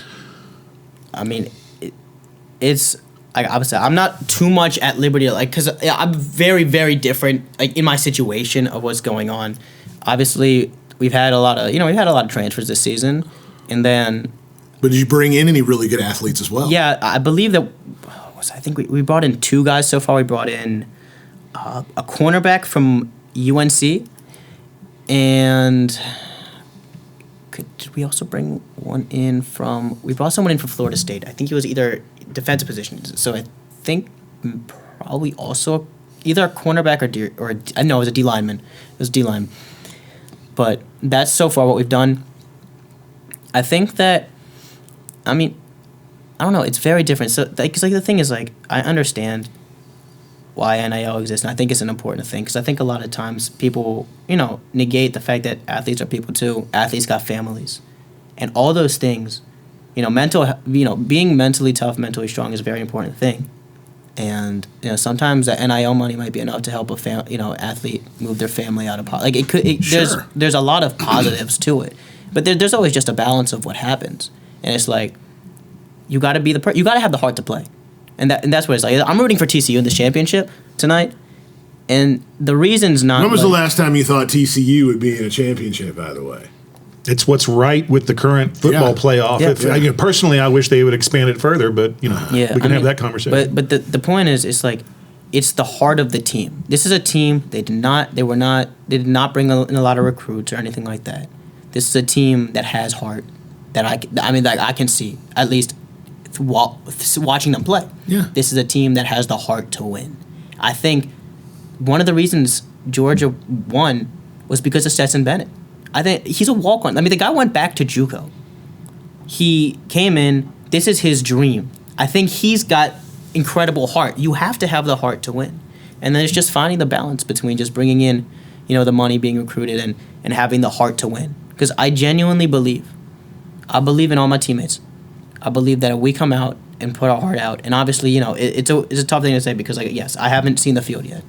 C: it's I would say I'm not too much at liberty, because I'm very, very different, in my situation of what's going on. Obviously, we've had a lot of transfers this season, and then.
A: But did you bring in any really good athletes as well?
C: Yeah, I believe that. I think we brought in 2 guys so far. We brought in a cornerback from UNC, and did we also bring one in from? We brought someone in from Florida State. I think he was either defensive positions. So I think probably also either a cornerback or no, it was a D lineman. It was D line. But that's so far what we've done. I think that. I don't know. It's very different. So, like, 'cause, like, the thing is, like, I understand why NIL exists, and I think it's an important thing because I think a lot of times people, negate the fact that athletes are people too. Athletes got families, and all those things, being mentally tough, mentally strong is a very important thing. And sometimes that NIL money might be enough to help athlete move their family out of poverty. Like
A: Sure.
C: there's a lot of positives to it, but there's always just a balance of what happens, and it's like you got to be you got to have the heart to play, and that's what it's like. I'm rooting for TCU in this championship tonight, and the reason's not.
A: When was the last time you thought TCU would be in a championship? By the way.
B: It's what's right with the current football
A: Yeah.
B: playoff.
C: Yeah.
B: Personally, I wish they would expand it further, but we can have that conversation.
C: But the point is, it's like it's the heart of the team. This is a team they did not bring in a lot of recruits or anything like that. This is a team that has heart that I can see at least watching them play.
A: Yeah.
C: This is a team that has the heart to win. I think one of the reasons Georgia won was because of Stetson Bennett. I think he's a walk-on. I mean, the guy went back to JUCO. He came in. This is his dream. I think he's got incredible heart. You have to have the heart to win. And then it's just finding the balance between just bringing in, the money, being recruited, and having the heart to win. Because I genuinely believe in all my teammates. I believe that if we come out and put our heart out, and obviously, it's a tough thing to say because, yes, I haven't seen the field yet.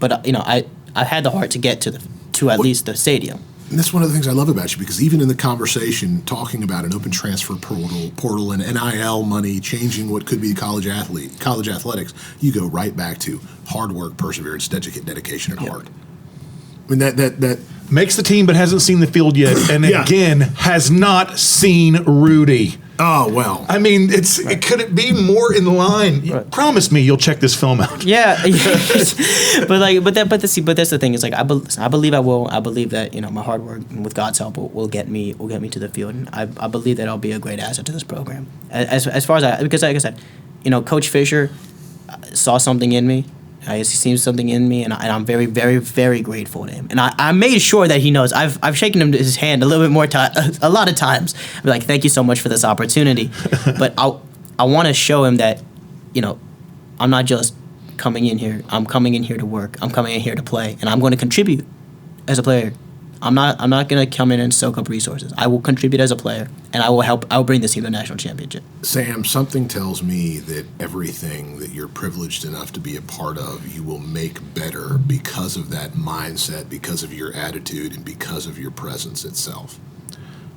C: But, I've had the heart to get to at least the stadium.
A: And that's one of the things I love about you, because even in the conversation talking about an open transfer portal and NIL money changing what could be college athletics, you go right back to hard work, perseverance, dedication, and heart. I mean, that
B: makes the team but hasn't seen the field yet, and again has not seen Rudy.
A: Oh, well.
B: I mean, could it be more in line?
C: Right.
B: Promise me you'll check this film out.
C: Yeah, but that's the thing. Is like I believe I will. I believe that my hard work and with God's help will get me to the field. And I believe that I'll be a great asset to this program. As far as because like I said, Coach Fisher saw something in me. He sees something in me, and I'm very, very, very grateful to him. And I made sure that he knows. I've shaken his hand a little bit more a lot of times. I'm like, thank you so much for this opportunity. But I want to show him that, I'm not just coming in here. I'm coming in here to work. I'm coming in here to play, and I'm going to contribute as a player. I'm not going to come in and soak up resources. I will contribute as a player, and I will bring this team to the national championship.
A: Sam, something tells me that everything that you're privileged enough to be a part of, you will make better because of that mindset, because of your attitude, and because of your presence itself.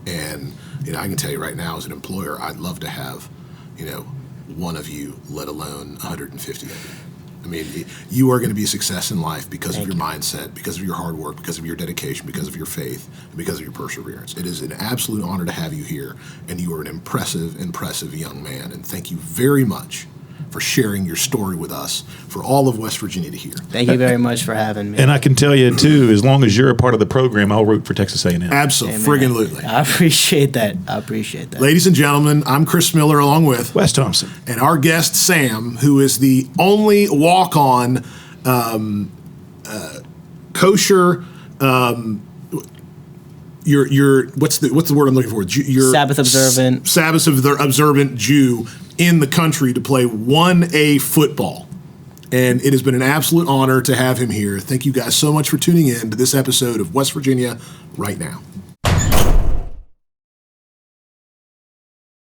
A: And I can tell you right now, as an employer, I'd love to have one of you, let alone 150 of you. I mean, you are going to be a success in life because of your mindset, because of your hard work, because of your dedication, because of your faith, and because of your perseverance. It is an absolute honor to have you here, and you are an impressive, impressive young man. And thank you very much for sharing your story with us, for all of West Virginia to hear.
C: Thank you very much for having me.
B: And I can tell you, too, as long as you're a part of the program, I'll root for Texas A&M.
A: Absolutely.
C: I appreciate that.
A: Ladies and gentlemen, I'm Chris Miller along with
B: Wes Thompson.
A: And our guest, Sam, who is the only walk-on kosher your what's the word I'm looking for? Your
C: Sabbath
A: observant Jew in the country to play 1A football. And it has been an absolute honor to have him here. Thank you guys so much for tuning in to this episode of West Virginia Right Now.